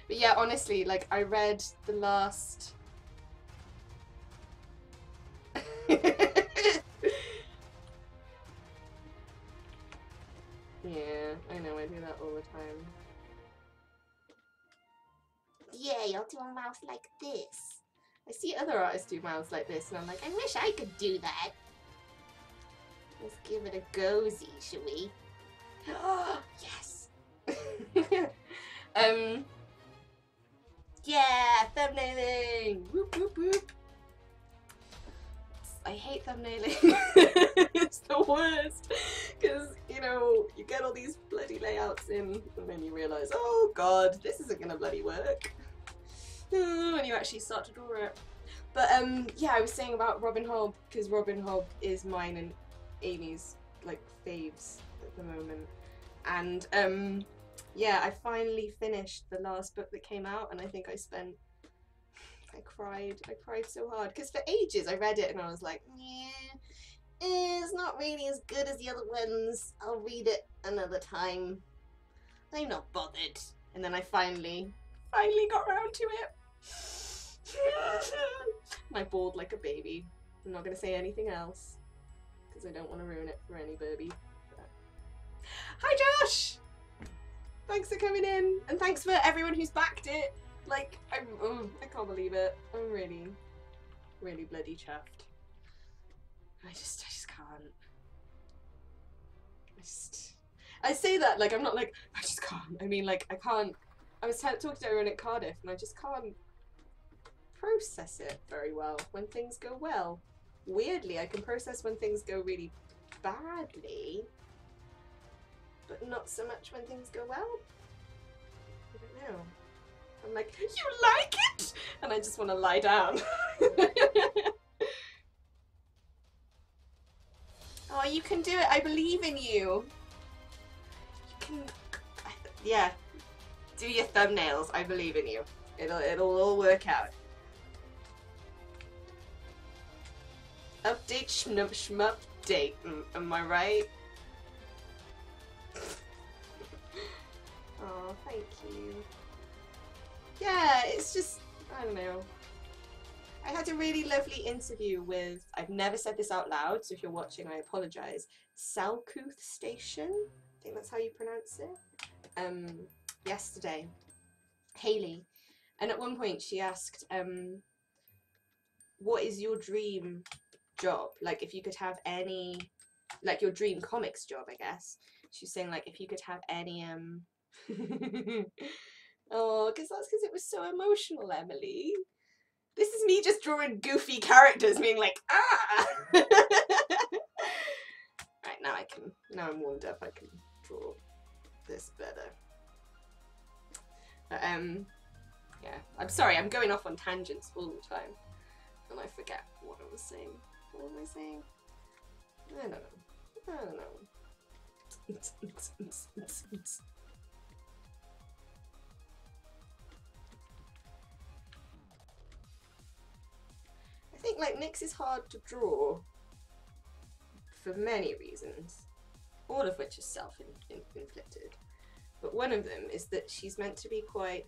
But yeah, honestly, like, I read the last... Yeah, I know, I do that all the time. Yay, I'll do a mouth like this. I see other artists do mouths like this, and I'm like, I wish I could do that. Let's give it a go-zy, shall we? Yes! Yeah, thumbnailing! Whoop, whoop, whoop. I hate thumbnailing. It's the worst. Because, you know, you get all these bloody layouts in, and then you realise, oh god, this isn't gonna bloody work. When you actually start to draw it. But, yeah, I was saying about Robin Hobb, because Robin Hobb is mine and Amy's, like, faves at the moment. And, yeah, I finally finished the last book that came out, and I think I cried so hard, because for ages I read it and I was like, yeah, it's not really as good as the other ones, I'll read it another time, I'm not bothered. And then I finally got around to it. And I bawled like a baby. I'm not going to say anything else because I don't want to ruin it for any Burby. But... Hi Josh! Thanks for coming in, and thanks for everyone who's backed it. Like, I can't believe it. I'm really, really bloody chuffed. I just can't. I say that like I'm not like, I just can't. I mean, like, I can't. I was talking to everyone at Cardiff, and I just can't process it very well when things go well. Weirdly, I can process when things go really badly, but not so much when things go well. I don't know. I'm like, you like it? And I just want to lie down. Oh, you can do it. I believe in you. You can... Yeah. Do your thumbnails. I believe in you. It'll all work out. Update shmup shmup date. Am I right? Oh, thank you. Yeah, it's just, I don't know. I had a really lovely interview with, I've never said this out loud, so if you're watching, I apologise, Salcouth Station, I think that's how you pronounce it, yesterday, Hayley. And at one point she asked, what is your dream job? Like, if you could have any, like, your dream comics job, I guess. She was saying, like, if you could have any, oh, because it was so emotional, Emily. This is me just drawing goofy characters being like, ah! Right, now I'm warmed up, I can draw this better. Yeah, I'm sorry, I'm going off on tangents all the time. And I forget what I was saying. What was I saying? I don't know. I think, like, Nyx is hard to draw for many reasons, all of which is self-inflicted. But one of them is that she's meant to be quite...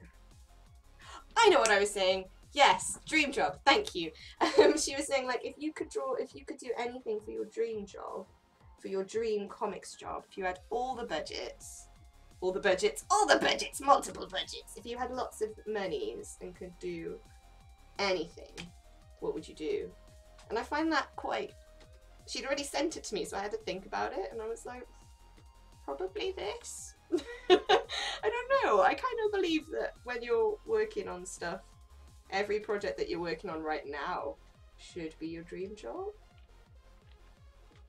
I know what I was saying! Yes, dream job, thank you. She was saying, like, if you could do anything for your dream job, for your dream comics job, if you had all the budgets, multiple budgets, if you had lots of monies and could do anything, what would you do? And I find that quite... She'd already sent it to me, so I had to think about it, and I was like, probably this? I don't know, I kind of believe that when you're working on stuff, every project that you're working on right now should be your dream job.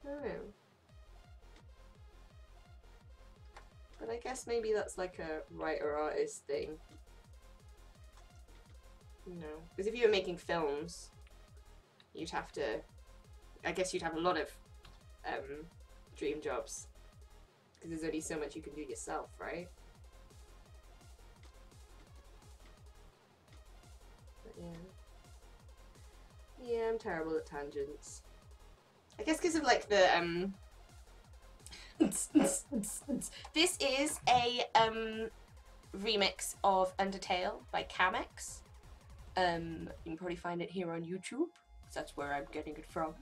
I don't know. But I guess maybe that's like a writer-artist thing. You know, because if you were making films, you'd have to, I guess you'd have a lot of dream jobs, because there's only so much you can do yourself, right? But yeah, I'm terrible at tangents. I guess because of like the this is a remix of Undertale by Camex. You can probably find it here on YouTube, because that's where I'm getting it from.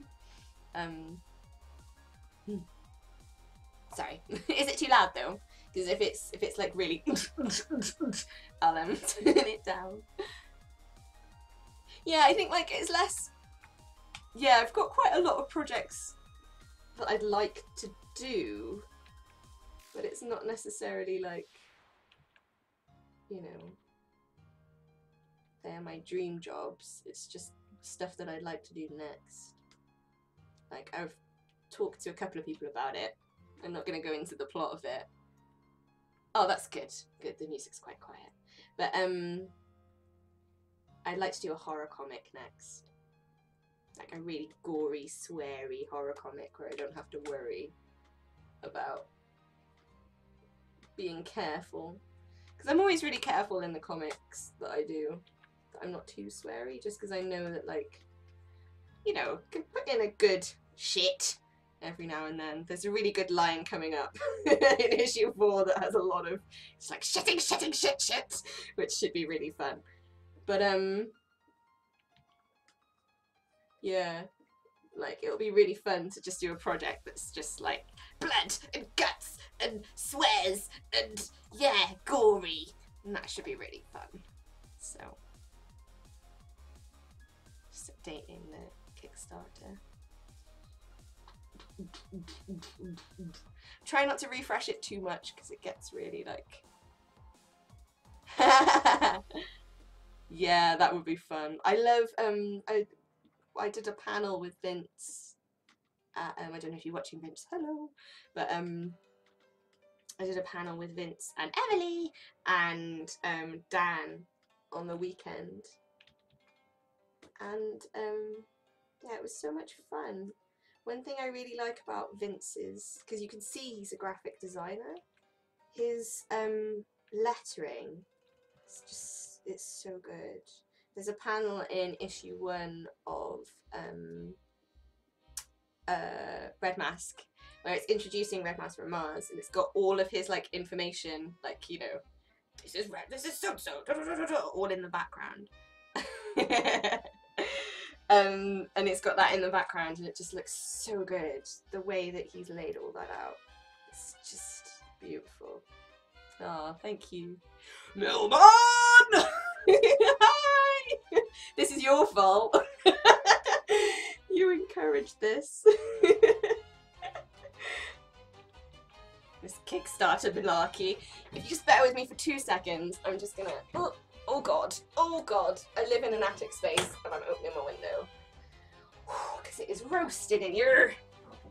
Sorry, is it too loud though? Because if it's like really, I'll turn it down. Yeah, I think like it's less. Yeah, I've got quite a lot of projects that I'd like to do, but it's not necessarily like, you know, they're my dream jobs. It's just stuff that I'd like to do next. Like, I've talked to a couple of people about it. I'm not going to go into the plot of it. Oh, that's good. Good, the music's quite quiet. But I'd like to do a horror comic next. Like a really gory, sweary horror comic where I don't have to worry about being careful. Because I'm always really careful in the comics that I do. That I'm not too sweary, just because I know that, like, you know, can put in a good shit every now and then. There's a really good line coming up in issue 4 that has a lot of, it's like shitting, shit, which should be really fun. But yeah, like it'll be really fun to just do a project that's just like blood and guts and swears and yeah, gory, and that should be really fun. So just updating the Kickstarter. Try not to refresh it too much because it gets really like yeah, that would be fun. I love I did a panel with Vince at, I don't know if you're watching, Vince, hello, but I did a panel with Vince and Emily and Dan on the weekend, and yeah, it was so much fun. One thing I really like about Vince is, because you can see he's a graphic designer, his lettering, it's so good. There's a panel in issue 1 of Red Mask where it's introducing Red Mask from Mars, and it's got all of his like information, like, you know, this is red, this is so-so, all in the background. And it's got that in the background, and it just looks so good. The way that he's laid all that out, it's just beautiful. Oh, thank you, Milman. Hi! This is your fault. You encouraged this. This Kickstarter malarkey. If you just bear with me for 2 seconds, I'm just gonna... Oh god. Oh god. I live in an attic space and I'm opening my window. Because it is roasting in here.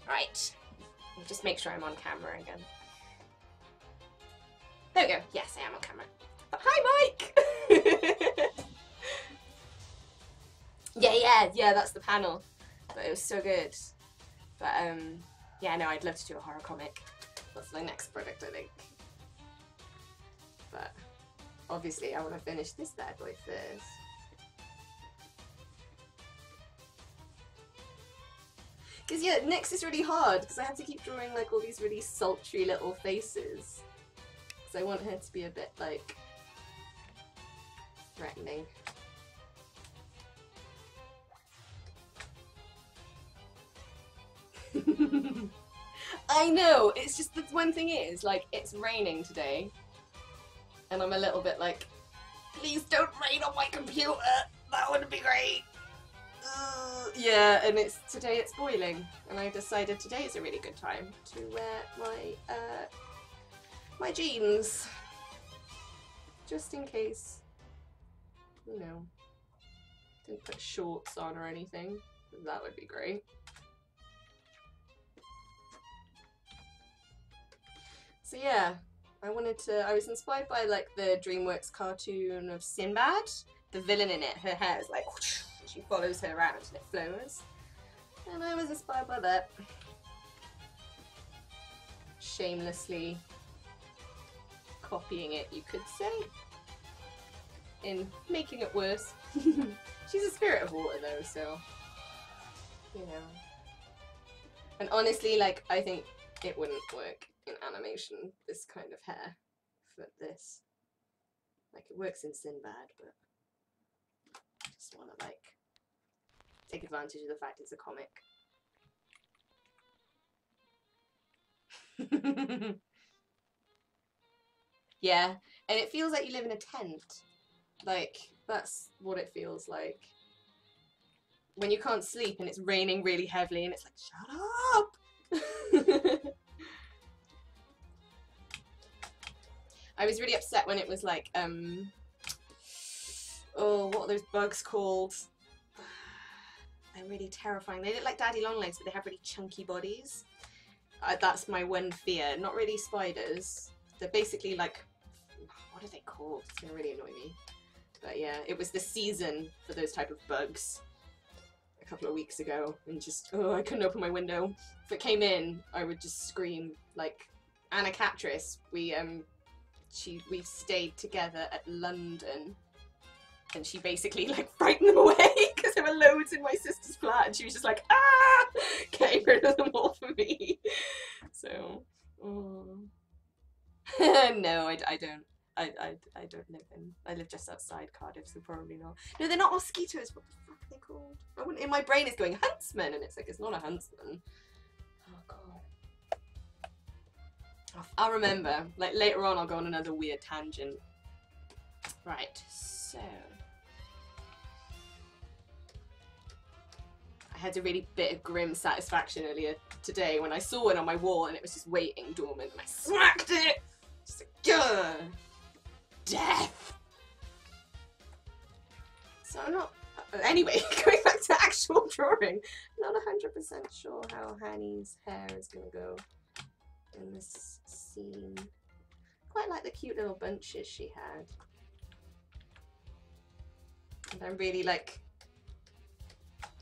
Right. I'll just make sure I'm on camera again. There we go. Yes, I am on camera. Hi, Mike! Yeah, that's the panel. But it was so good. But, yeah, no, I'd love to do a horror comic. That's my next project, I think. But, obviously, I want to finish this bad boy first. Because, yeah, next is really hard, because I have to keep drawing, like, all these really sultry little faces. Because I want her to be a bit, like, threatening. I know, it's just, the one thing is, like, it's raining today, and I'm a little bit like, please don't rain on my computer, that would be great. Yeah, and today it's boiling, and I decided today is a really good time to wear my jeans, just in case, you know, didn't put shorts on or anything. That would be great. So yeah, I was inspired by like the DreamWorks cartoon of Sinbad. The villain in it, her hair is like, whoosh, she follows her around and it flows. And I was inspired by that. Shamelessly copying it, you could say, in making it worse. She's a spirit of water though, so, you know. And honestly, like, I think it wouldn't work in animation, this kind of hair, for this. Like, it works in Sinbad, but I just want to, like, take advantage of the fact it's a comic. Yeah, and it feels like you live in a tent. Like, that's what it feels like. When you can't sleep and it's raining really heavily and it's like, shut up! I was really upset when it was like, oh, what are those bugs called? They're really terrifying. They look like daddy long legs, but they have really chunky bodies. That's my one fear. Not really spiders. They're basically like, what are they called? It's gonna really annoy me. But yeah, it was the season for those type of bugs a couple of weeks ago, and just, oh, I couldn't open my window. If it came in, I would just scream. Like, Anna Catrice, we stayed together at London, and she basically like frightened them away because there were loads in my sister's flat, and she was just like, ah, getting rid of them all for me. So, oh. No, I don't. I don't live in. I live just outside Cardiff, so probably not. No, they're not mosquitoes. What the fuck are they called? In my brain is going huntsman, and it's like, it's not a huntsman. Oh god. I'll remember. Like, later on, I'll go on another weird tangent. Right, so I had a really bit of grim satisfaction earlier today when I saw one on my wall and it was just waiting dormant, and I smacked it. Just like, ugh. Death. So I'm not. Anyway, going back to actual drawing, not 100% sure how Hanny's hair is gonna go in this scene. Quite like the cute little bunches she had. And I really like,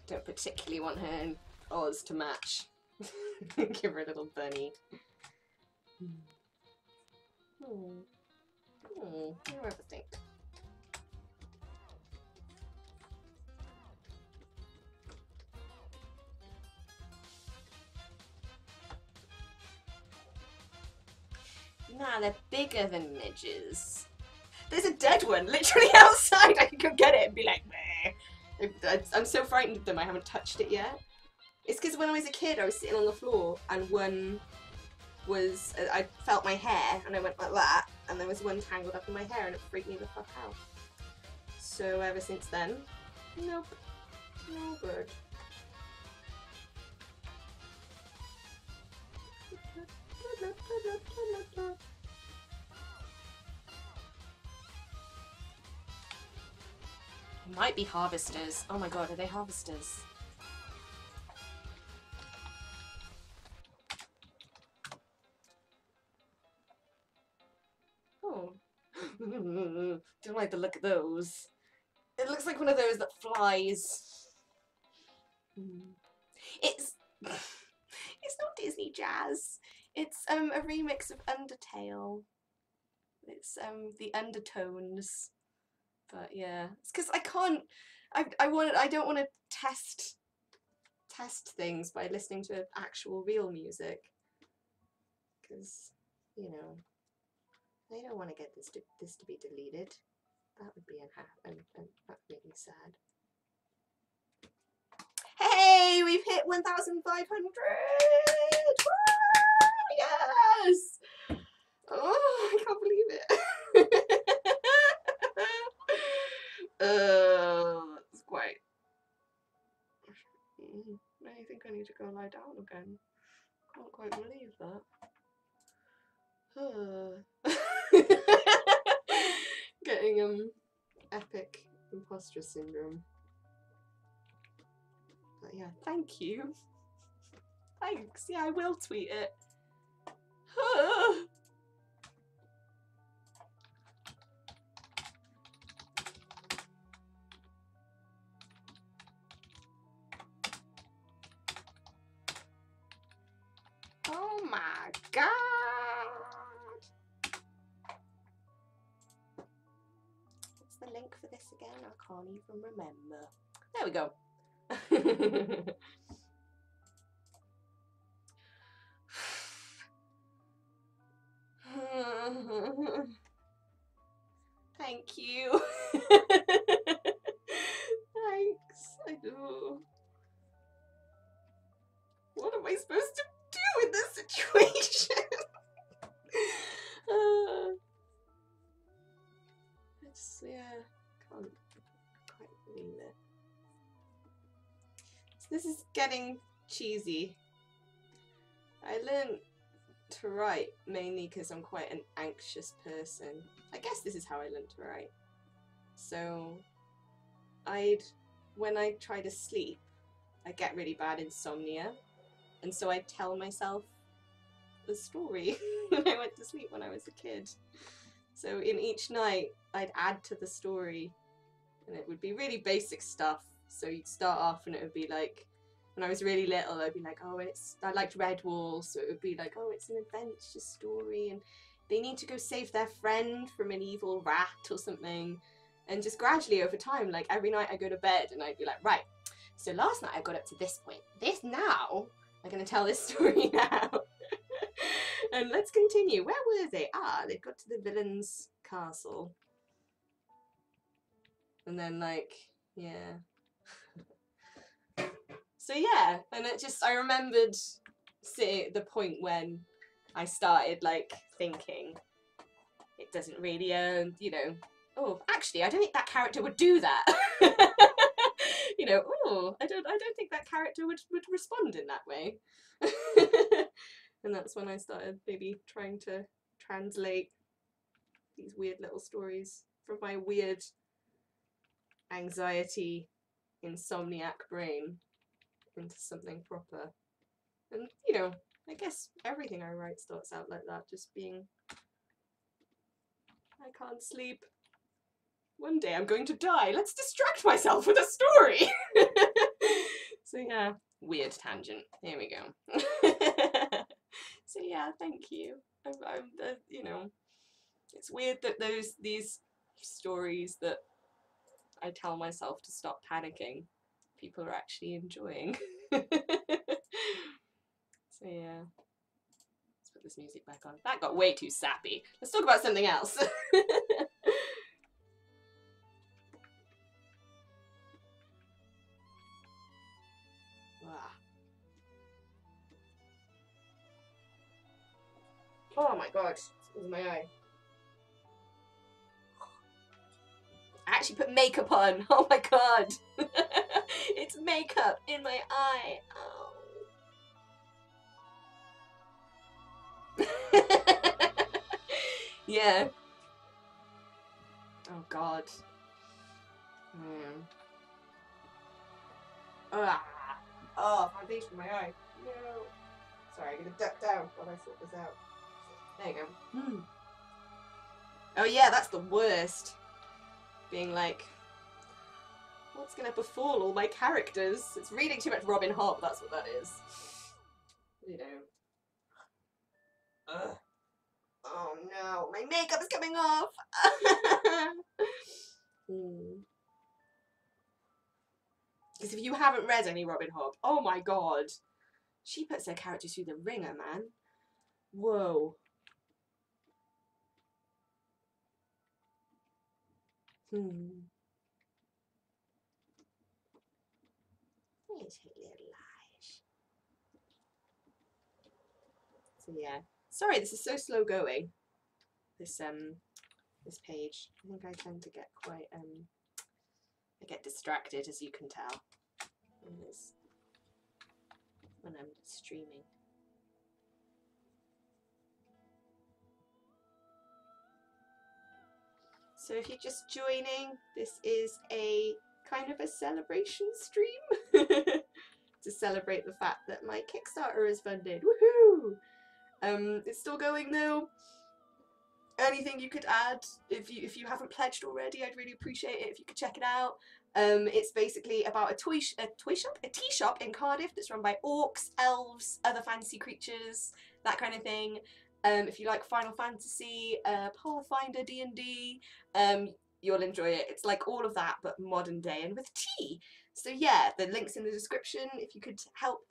don't particularly want her and Oz to match. Give her a little bunny. I don't ever think. Nah, they're bigger than midges. There's a dead one literally outside. I could go get it and be like, meh. I'm so frightened of them, I haven't touched it yet. It's because when I was a kid, I was sitting on the floor and one was, I felt my hair and I went like that, and there was one tangled up in my hair and it freaked me the fuck out. So ever since then, nope, no good. Might be harvesters. Oh my god, are they harvesters? Oh. Don't like the look of those. It looks like one of those that flies. It's not Disney jazz. It's a remix of Undertale. It's the undertones. But yeah, it's because I can't. I don't want to test things by listening to actual real music. Because, you know, I don't want to get this to be deleted. That would be and that would make me sad. Hey, we've hit 1,500! Yes! Oh, I can't believe it. It's quite. I think I need to go lie down again. Can't quite believe that. Getting epic imposter syndrome. But yeah, thank you. Thanks. Yeah, I will tweet it. Oh my god! What's the link for this again? I can't even remember. There we go. Thank you. Thanks. I know. What am I supposed to do in this situation? I just, yeah, can't quite believe it. So this is getting cheesy. I learned to write mainly because I'm quite an anxious person. I guess this is how I learned to write. So when I try to sleep, I get really bad insomnia, and so I tell myself a story when I went to sleep when I was a kid. So in each night, I'd add to the story, and it would be really basic stuff. So you'd start off and it would be like, when I was really little, I'd be like, oh, I liked Redwall, so it would be like, oh, it's an adventure story, and they need to go save their friend from an evil rat or something. And just gradually over time, like every night I go to bed and I'd be like, right, so last night I got up to this point. This now, I'm going to tell this story now. And let's continue. Where were they? Ah, they got to the villain's castle. And then like, yeah. So yeah, and it just, I remembered sitting at the point when I started like thinking, it doesn't really, you know, oh, actually, I don't think that character would do that. You know, oh, I don't think that character would respond in that way. And that's when I started maybe trying to translate these weird little stories from my weird anxiety insomniac brain into something proper. And, you know, I guess everything I write starts out like that, just being, I can't sleep. One day I'm going to die. Let's distract myself with a story. So yeah, weird tangent. Here we go. So yeah, thank you. I'm you know, it's weird that these stories that I tell myself to stop panicking, people are actually enjoying. So yeah. Let's put this music back on. That got way too sappy. Let's talk about something else. Oh my god, this is my eye. I actually put makeup on. Oh my god. It's makeup in my eye. Oh. Yeah. Oh god. Oh, foundation in my eye. No. Sorry, I'm gonna duck down while I sort this out. There you go. Oh yeah, that's the worst. Being like, what's gonna befall all my characters? It's reading too much Robin Hobb, that's what that is. You know. Ugh. Oh no, my makeup is coming off! Because if you haven't read any Robin Hobb, oh my god. She puts her characters through the ringer, man. Whoa. Let's take little eyes. So yeah. Sorry, this is so slow going. This page. I think I tend to get quite I get distracted, as you can tell, when I'm streaming. So if you're just joining, this is a kind of a celebration stream to celebrate the fact that my Kickstarter is funded. Woohoo! It's still going though. Anything you could add, if you haven't pledged already, I'd really appreciate it if you could check it out. It's basically about a tea shop in Cardiff that's run by orcs, elves, other fantasy creatures, that kind of thing. If you like Final Fantasy, Pathfinder, D&D, you'll enjoy it. It's like all of that, but modern day and with tea. So yeah, the link's in the description. If you could help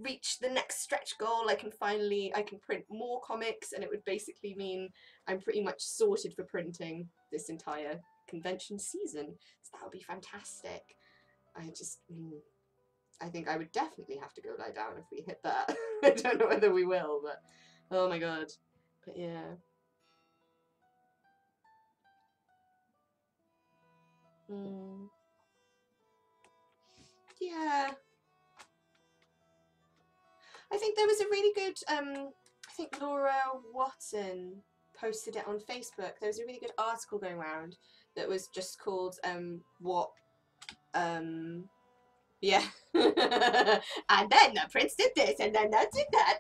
reach the next stretch goal, I can print more comics, and it would basically mean I'm pretty much sorted for printing this entire convention season. So that would be fantastic. I think I would definitely have to go lie down if we hit that. I don't know whether we will, but oh my god. But yeah. Yeah. I think there was a really good, I think Laura Watson posted it on Facebook. There was a really good article going around that was just called, yeah. And then the prince did this, and then that did that.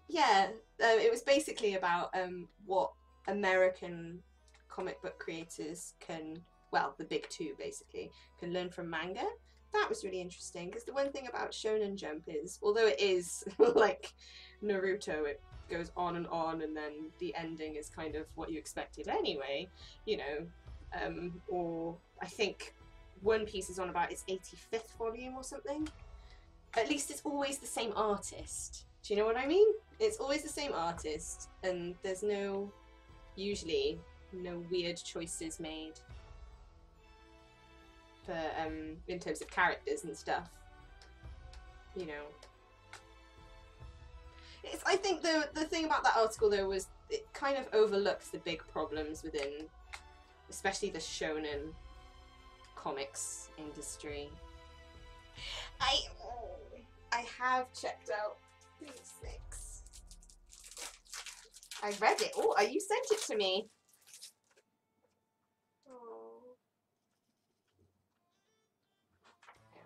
Yeah, it was basically about what American comic book creators can, well, the big two basically, can learn from manga. That was really interesting, because the one thing about Shonen Jump is, although it is like Naruto, it goes on, and then the ending is kind of what you expected anyway, you know, or I think One Piece is on about its 85th volume or something. At least it's always the same artist. Do you know what I mean? It's always the same artist, and there's usually no weird choices made for in terms of characters and stuff. You know. I think the thing about that article though was it kind of overlooks the big problems within, especially the shonen comics industry. I have checked out these things. I read it. Oh, you sent it to me. Oh.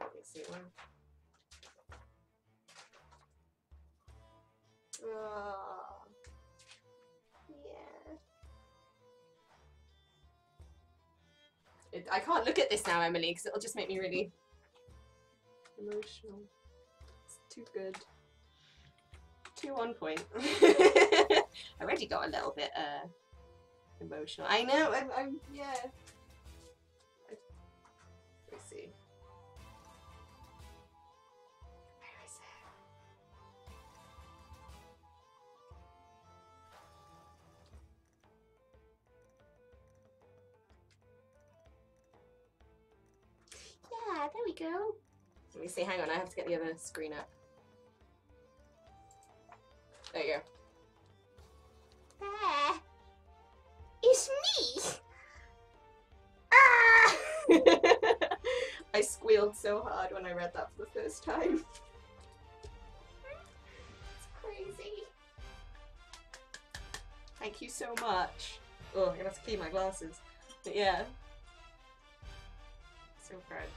Let me see one. Oh. Yeah. I can't look at this now, Emily, because it'll just make me really emotional. It's too good. Too on point. I already got a little bit emotional. I know. I'm yeah. Let me see. Where is it? Yeah, there we go. Let me see. Hang on. I have to get the other screen up. There you go. There. It's me! Ah! I squealed so hard when I read that for the first time. It's crazy. Thank you so much. Oh, I'm gonna have to clean my glasses. But yeah. So proud.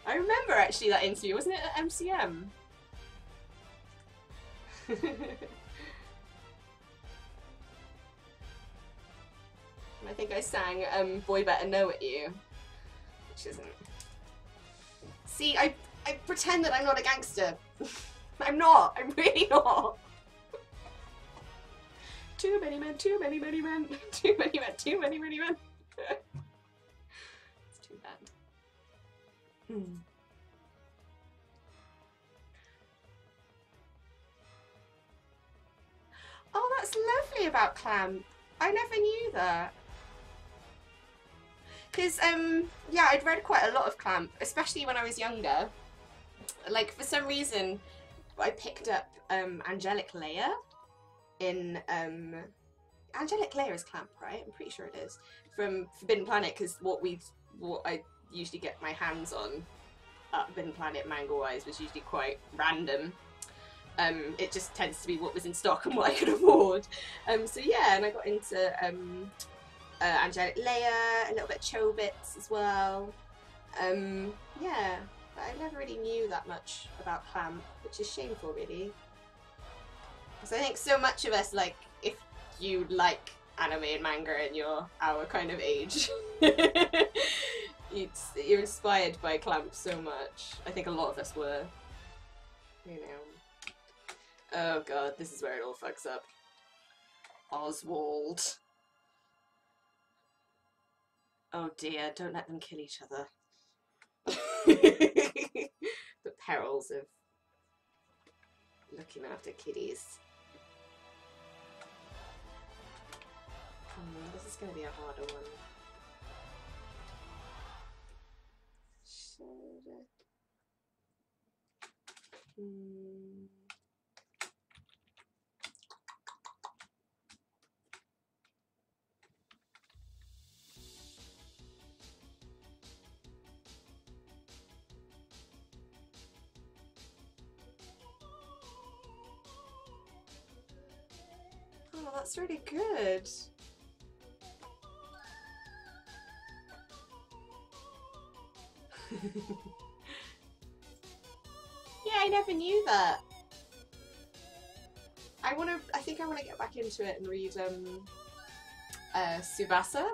I remember actually that interview, wasn't it at MCM? I think I sang Boy Better Know It You, which isn't. See, I pretend that I'm not a gangster. I'm not. I'm really not. Too many men, too many men, too many men, too many men. It's too bad. Oh, that's lovely about Clamp. I never knew that. Because, yeah, I'd read quite a lot of Clamp, especially when I was younger. Like, for some reason, I picked up Angelic Layer in, Angelic Layer is Clamp, right? I'm pretty sure it is. From Forbidden Planet, because what I usually get my hands on at Forbidden Planet manga-wise was usually quite random. It just tends to be what was in stock and what I could afford. So yeah, and I got into Angelic Layer, a little bit of Chobits as well. Yeah, but I never really knew that much about Clamp, which is shameful really. Because I think so much of us, like, if you like anime and manga and you're our kind of age, you're inspired by Clamp so much. I think a lot of us were, you know. Oh god, this is where it all fucks up. Oswald. Oh dear, don't let them kill each other. The perils of looking after kitties. This is going to be a harder one. Oh, that's really good. Yeah, I never knew that. I think I wanna get back into it and read Tsubasa.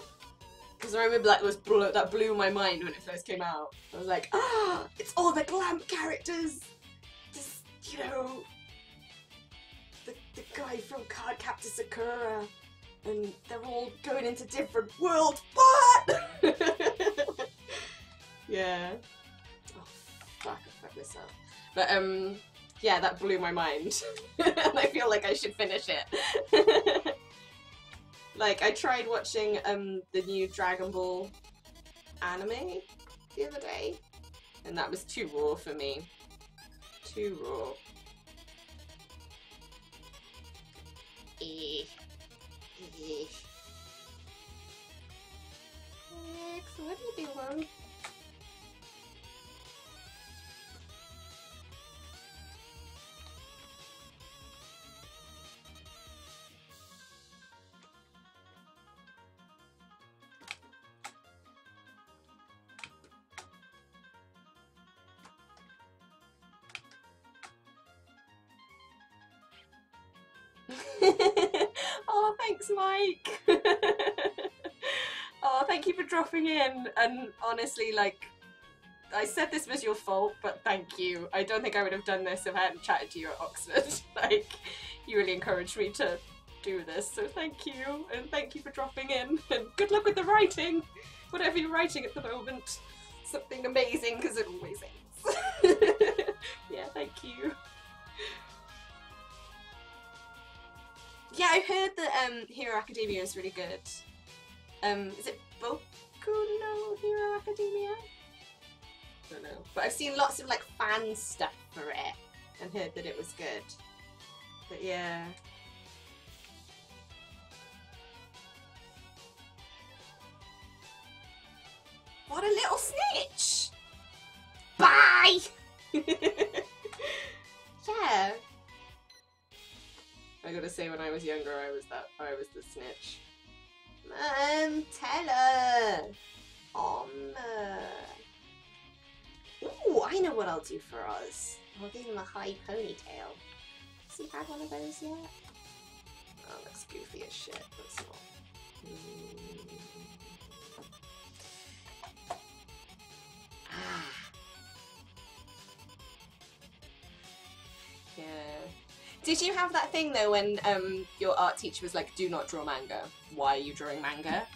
Because I remember that blew my mind when it first came out. I was like, ah, it's all the glam characters! Just, you know, the guy from Cardcaptor Sakura, and they're all going into different worlds. What? Yeah. Oh fuck! I fucked this up. But yeah, that blew my mind, and I feel like I should finish it. Like, I tried watching the new Dragon Ball anime the other day, and that was too raw for me. Too raw. Alex, what are you doing? Oh, thanks, Mike. Oh, thank you for dropping in. And honestly, like, I said this was your fault, but thank you. I don't think I would have done this if I hadn't chatted to you at Oxford. Like, you really encouraged me to do this, so thank you. And thank you for dropping in. And good luck with the writing. Whatever you're writing at the moment. Something amazing, because it always is. Yeah, thank you. Yeah, I heard that Hero Academia is really good. Is it Boku no Hero Academia? I don't know. But I've seen lots of like fan stuff for it and heard that it was good. But yeah. What a little snitch! Bye! Yeah. I gotta say, when I was younger, I was the snitch. Man, tell her! Ooh, I know what I'll do for us. I'll give him a high ponytail. Has he had one of those yet? Oh, looks goofy as shit. That's not. Ah. Yeah. Did you have that thing though when your art teacher was like, do not draw manga? Why are you drawing manga?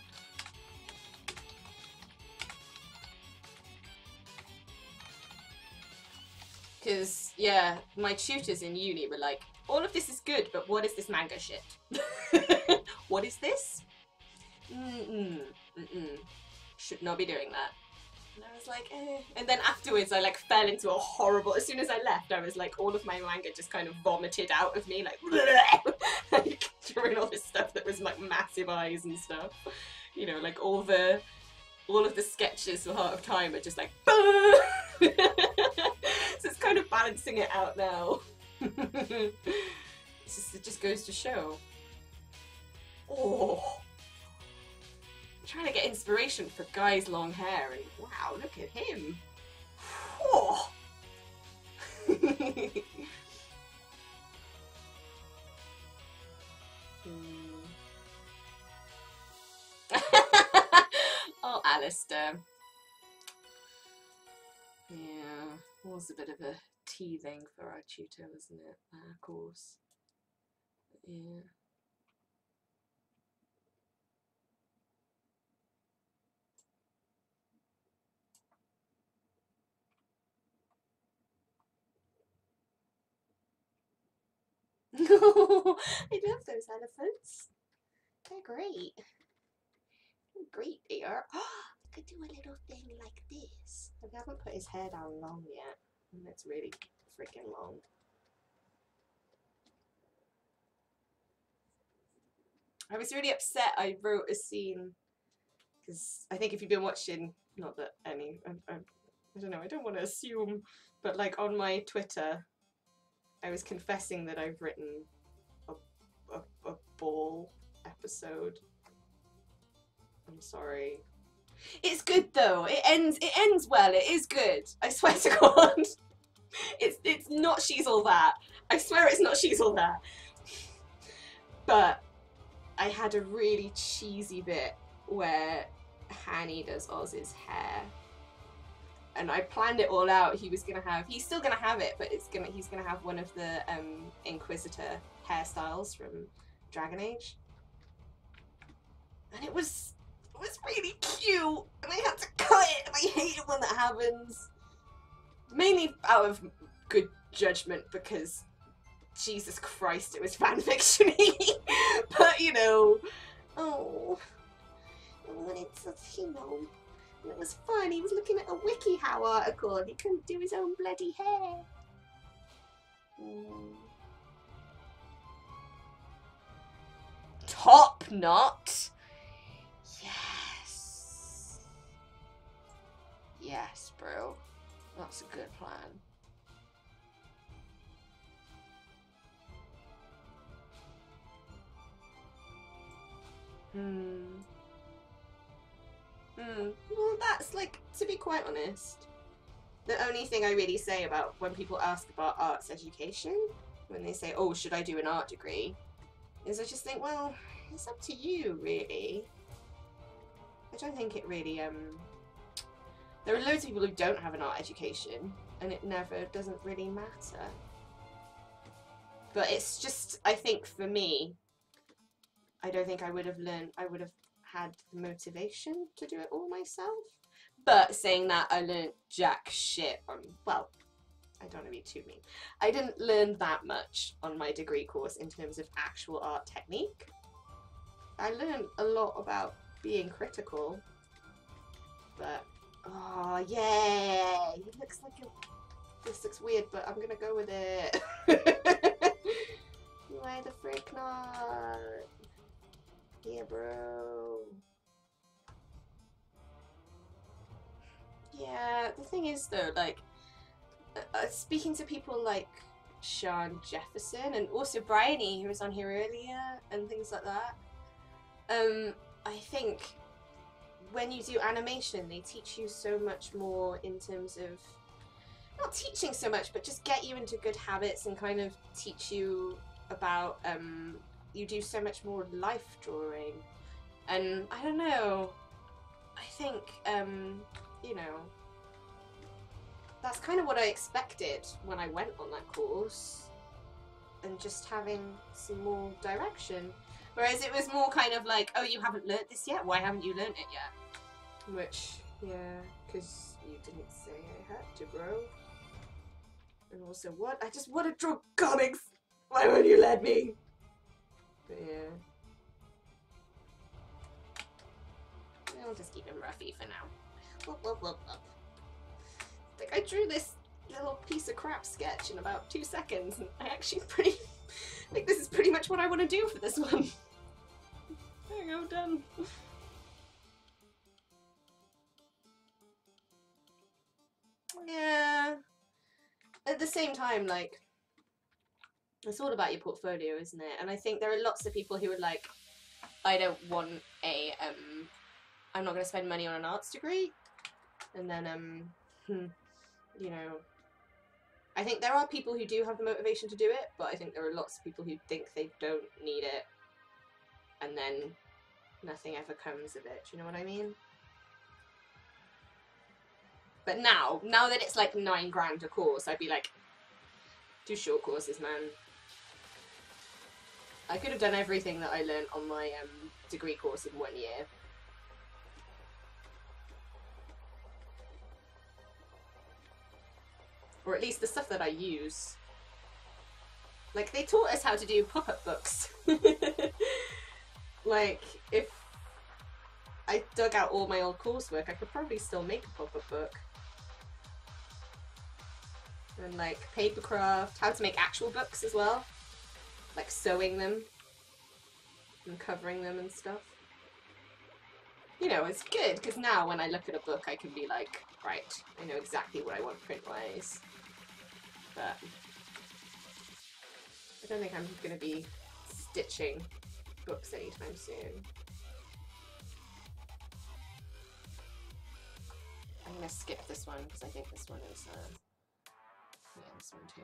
Because, yeah, my tutors in uni were like, all of this is good, but what is this manga shit? What is this? Should not be doing that. And I was like, eh. And then afterwards I like fell into a horrible, as soon as I left, I was like, all of my manga just kind of vomited out of me, like, like during all this stuff that was like massive eyes and stuff. You know, like all of the sketches for Heart of Time are just like, so it's kind of balancing it out now. It just goes to show. Oh. Trying to get inspiration for guys' long hair, and wow, look at him. Oh. Oh, Alistair. Yeah, was a bit of a teething for our tutor, wasn't it? Of course. Yeah. I love those elephants. They're great. They're great, they are. I could do a little thing like this. I haven't put his hair down long yet, and it's really freaking long. I was really upset. I wrote a scene because I think if you've been watching, not that any, I don't know, I don't want to assume, but like on my Twitter, I was confessing that I've written a ball episode. I'm sorry. It's good though. It ends well. It is good. I swear to God. It's not She's All That. I swear it's not She's All That. But I had a really cheesy bit where Hanny does Oz's hair. And I planned it all out. He's still gonna have it, but he's gonna have one of the Inquisitor hairstyles from Dragon Age. And it was really cute, and I had to cut it, and I hate it when that happens. Mainly out of good judgment, because Jesus Christ, it was fanfiction-y. But, you know, oh, I wanted to, you know, it was fun. He was looking at a WikiHow article, and he couldn't do his own bloody hair. Top knot. Yes. Yes, bro. That's a good plan. Well, that's like, to be quite honest, the only thing I really say about when people ask about arts education, when they say, oh, should I do an art degree, is I just think, well, it's up to you, really. I don't think it really, there are loads of people who don't have an art education, and it doesn't really matter. But it's just, I think for me, I don't think I would have had the motivation to do it all myself. But saying that, I learned jack shit on, well, I don't want to be too mean. I didn't learn that much on my degree course in terms of actual art technique. I learned a lot about being critical, but, oh, yay! It looks like this looks weird, but I'm gonna go with it. Why the frick not? Yeah, bro. Yeah, the thing is though, like, speaking to people like Sean Jefferson and also Bryony, who was on here earlier, and things like that, I think when you do animation, they teach you so much more in terms of, not teaching so much, but just get you into good habits and kind of teach you about, you do so much more life drawing. And I don't know, I think, you know, that's kind of what I expected when I went on that course, and just having some more direction. Whereas it was more kind of like, oh, you haven't learnt this yet? Why haven't you learnt it yet? Which, yeah, because you didn't say I had to, bro. And also, what? I just want to draw comics! Why won't you let me? But yeah. I'll just keep him roughy for now. Whoop, whoop, whoop, whoop. I think I drew this little piece of crap sketch in about 2 seconds, and I actually I think this is pretty much what I want to do for this one. There you go, done. Yeah. At the same time, like, it's all about your portfolio, isn't it? And I think there are lots of people who are like, I don't want a, I'm not going to spend money on an arts degree. And then, you know, I think there are people who do have the motivation to do it, but I think there are lots of people who think they don't need it, and then nothing ever comes of it. Do you know what I mean? But now that it's like $9 grand a course, I'd be like, do short courses, man. I could have done everything that I learned on my degree course in 1 year. Or at least the stuff that I use. Like, they taught us how to do pop-up books. Like, if I dug out all my old coursework, I could probably still make a pop-up book. And like papercraft, how to make actual books as well. Like sewing them and covering them and stuff. You know, it's good because now when I look at a book I can be like, right, I know exactly what I want print-wise. But I don't think I'm going to be stitching books anytime soon. I'm going to skip this one because I think this one is, yeah, this one too.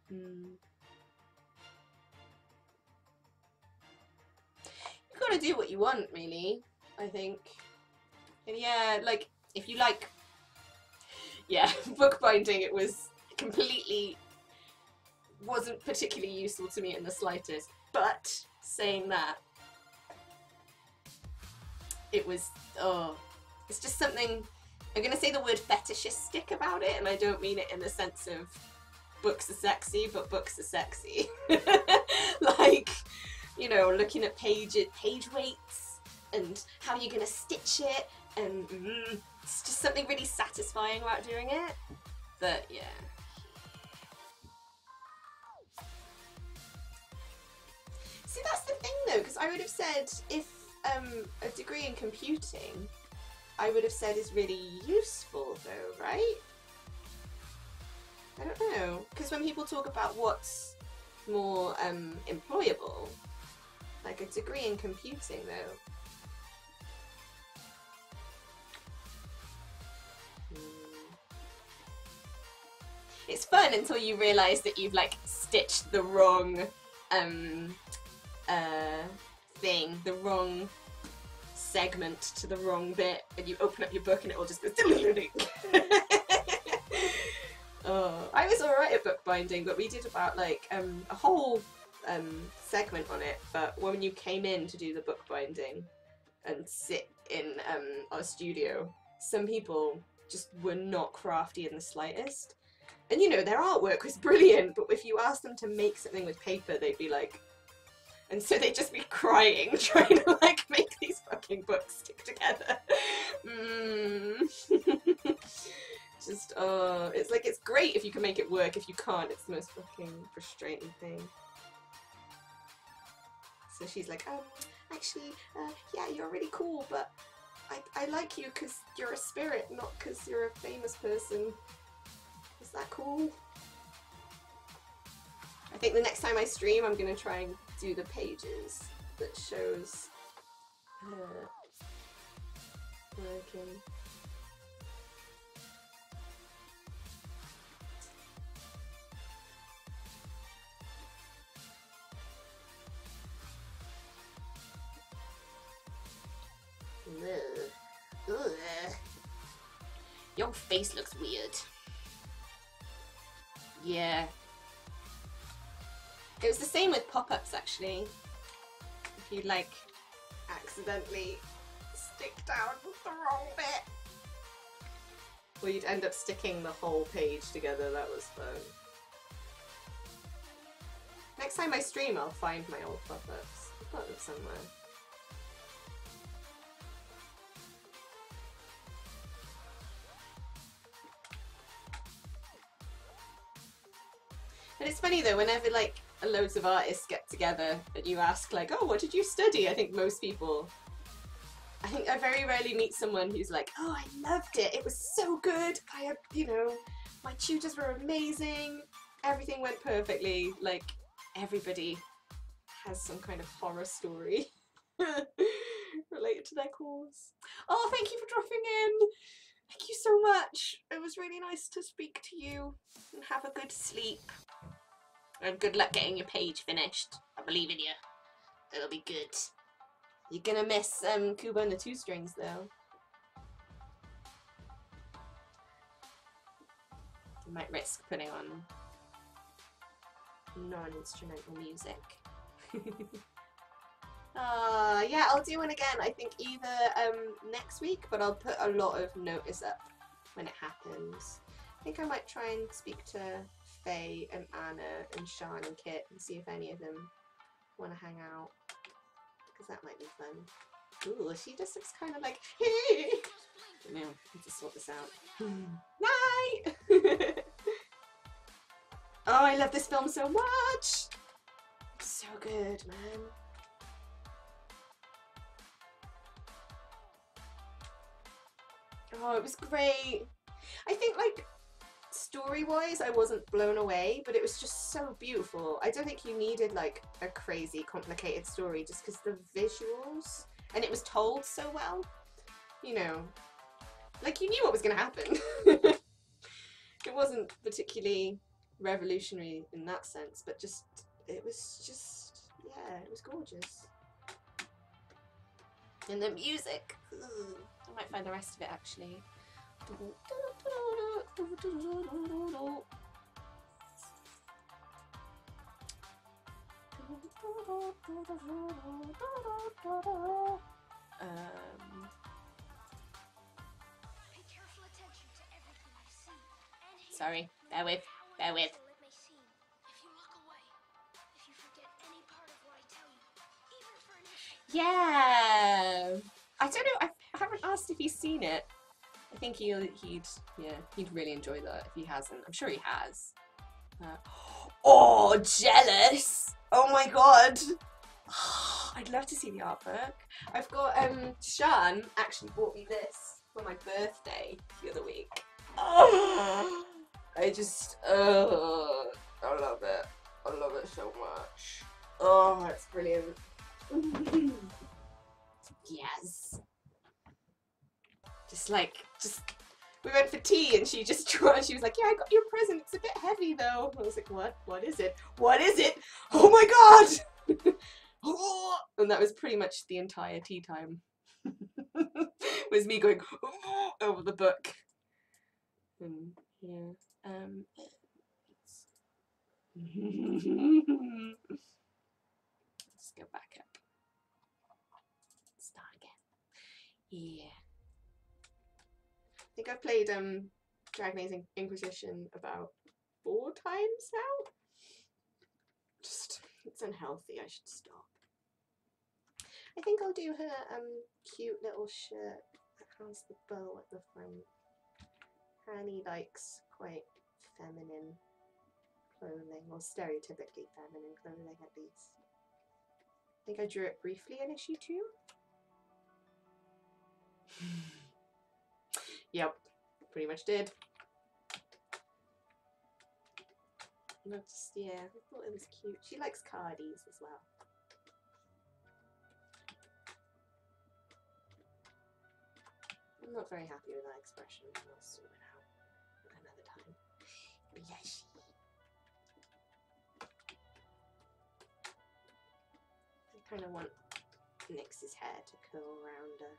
You gotta do what you want, really, I think. And yeah, like, if you like, yeah, bookbinding, it was completely, wasn't particularly useful to me in the slightest. But, saying that, it was, oh, it's just something, I'm gonna say the word fetishistic about it, and I don't mean it in the sense of books are sexy, but books are sexy. Like, you know, looking at page weights and how you're gonna stitch it, and it's just something really satisfying about doing it. But yeah. See, that's the thing though, because I would have said if a degree in computing, I would have said is really useful though, right? I don't know, because when people talk about what's more employable, like a degree in computing though. It's fun until you realise that you've like stitched the wrong thing, the wrong segment to the wrong bit, and you open up your book and it all just goes. Oh, I was alright at bookbinding, but we did about like a whole segment on it. But when you came in to do the bookbinding and sit in our studio, some people just were not crafty in the slightest. And you know, their artwork was brilliant, but if you asked them to make something with paper, they'd be like, and so they'd just be crying, trying to like make these fucking books stick together. Just, it's like, it's great if you can make it work. If you can't, it's the most fucking frustrating thing. So she's like, actually, yeah, you're really cool, but I like you because you're a spirit, not because you're a famous person. Is that cool? I think the next time I stream, I'm going to try and do the pages that shows her working. Ugh. Ugh. Your face looks weird. Yeah. It was the same with pop-ups actually. If you like accidentally stick down the wrong bit. Or you'd end up sticking the whole page together, that was fun. Next time I stream I'll find my old pop-ups. I've got them somewhere. And it's funny though, whenever like loads of artists get together and you ask like, oh, what did you study? I think most people, I very rarely meet someone who's like, oh, I loved it. It was so good. I had, you know, my tutors were amazing. Everything went perfectly. Like everybody has some kind of horror story related to their course. Oh, thank you for dropping in. Thank you so much. It was really nice to speak to you, and have a good sleep. And good luck getting your page finished. I believe in you. It'll be good. You're gonna miss Kubo and the Two Strings though. You might risk putting on non-instrumental music. Yeah, I'll do one again. I think either next week, but I'll put a lot of notice up when it happens. I think I might try and speak to Faye and Anna and Sean and Kit and see if any of them want to hang out, because that might be fun. Ooh, she just looks kind of like, hey! No, I need to sort this out. Night! Oh, I love this film so much! It's so good, man. Oh, it was great. I think, like, story-wise, I wasn't blown away, but it was just so beautiful. I don't think you needed, like, a crazy, complicated story just because the visuals, and it was told so well. You know, like, you knew what was going to happen. It wasn't particularly revolutionary in that sense, but just, it was just, yeah, it was gorgeous. And the music, ooh, I might find the rest of it actually. Sorry, bear with. Yeah, I don't know. I haven't asked if he's seen it. I think he'd really enjoy that if he hasn't. I'm sure he has. Oh, jealous! Oh my god! I'd love to see the artwork. I've got Sean actually bought me this for my birthday the other week. Oh, I love it. I love it so much. Oh, it's brilliant. Yes. We went for tea and she just tried. She was like, yeah, I got you a present. It's a bit heavy though. I was like, what? What is it? What is it? Oh my god! And that was pretty much the entire tea time. Was me going over the book. And yeah. Let's go back up. Start again. Yeah. I think I've played Dragon Age Inquisition about 4 times now. Just, it's unhealthy, I should stop. I think I'll do her cute little shirt that has the bow at the front. Annie likes quite feminine clothing, or stereotypically feminine clothing at least. I think I drew it briefly in issue 2. Yep, pretty much did. Just, yeah, I thought it was cute. She likes cardies as well. I'm not very happy with that expression. I'll sort it out another time. Blushy. I kind of want Nyx's hair to curl around her.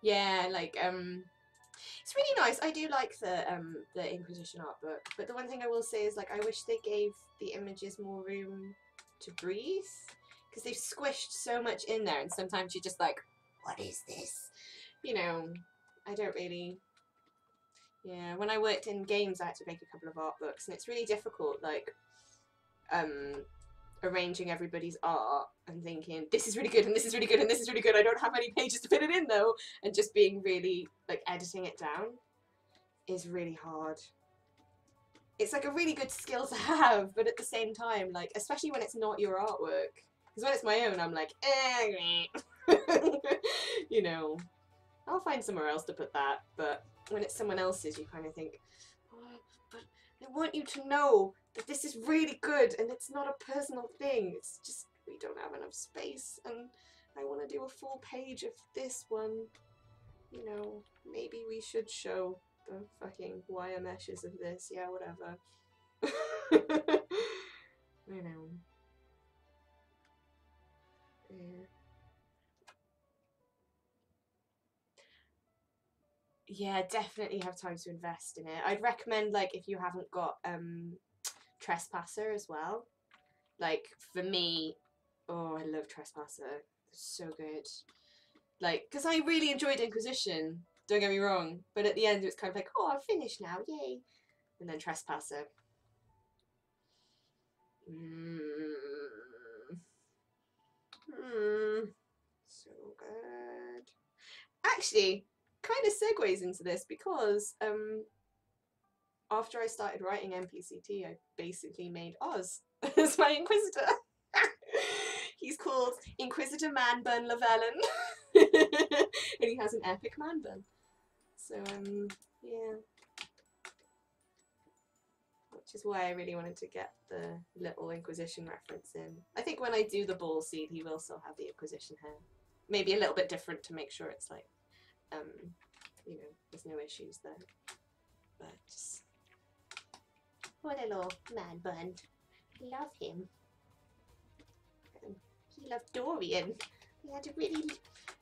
Yeah, like it's really nice. I do like the Inquisition art book, but the one thing I will say is, like, I wish they gave the images more room to breathe, because they've squished so much in there, and sometimes you're just like, what is this? You know, I don't really. Yeah, when I worked in games, I had to make a couple of art books, and it's really difficult, like, arranging everybody's art and thinking, this is really good, and this is really good, and this is really good. I don't have any pages to fit it in though, and just being really, like, editing it down is really hard. It's like a really good skill to have, but at the same time, like, especially when it's not your artwork, because when it's my own, I'm like, you know, I'll find somewhere else to put that, but when it's someone else's, you kind of think, oh, but I want you to know that this is really good, and it's not a personal thing. It's just, we don't have enough space, and I want to do a full page of this one. You know, maybe we should show the fucking wire meshes of this. Yeah, whatever. I know. Yeah. Yeah, definitely have time to invest in it. I'd recommend, like, if you haven't got Trespasser as well. Like, for me, oh, I love Trespasser. It's so good. Like, because I really enjoyed Inquisition, don't get me wrong, but at the end it was kind of like, oh, I'm finished now, yay. And then Trespasser. So good. Actually, kind of segues into this because after I started writing NPC Tea, I basically made Oz as my Inquisitor. He's called Inquisitor Manbun Llewellyn. And he has an epic manbun. So, yeah. Which is why I really wanted to get the little Inquisition reference in. I think when I do the ball seed, he will still have the Inquisition hair. Maybe a little bit different to make sure it's like, you know, there's no issues there. But just... what a little man bun. Love him. He loved Dorian. We had a really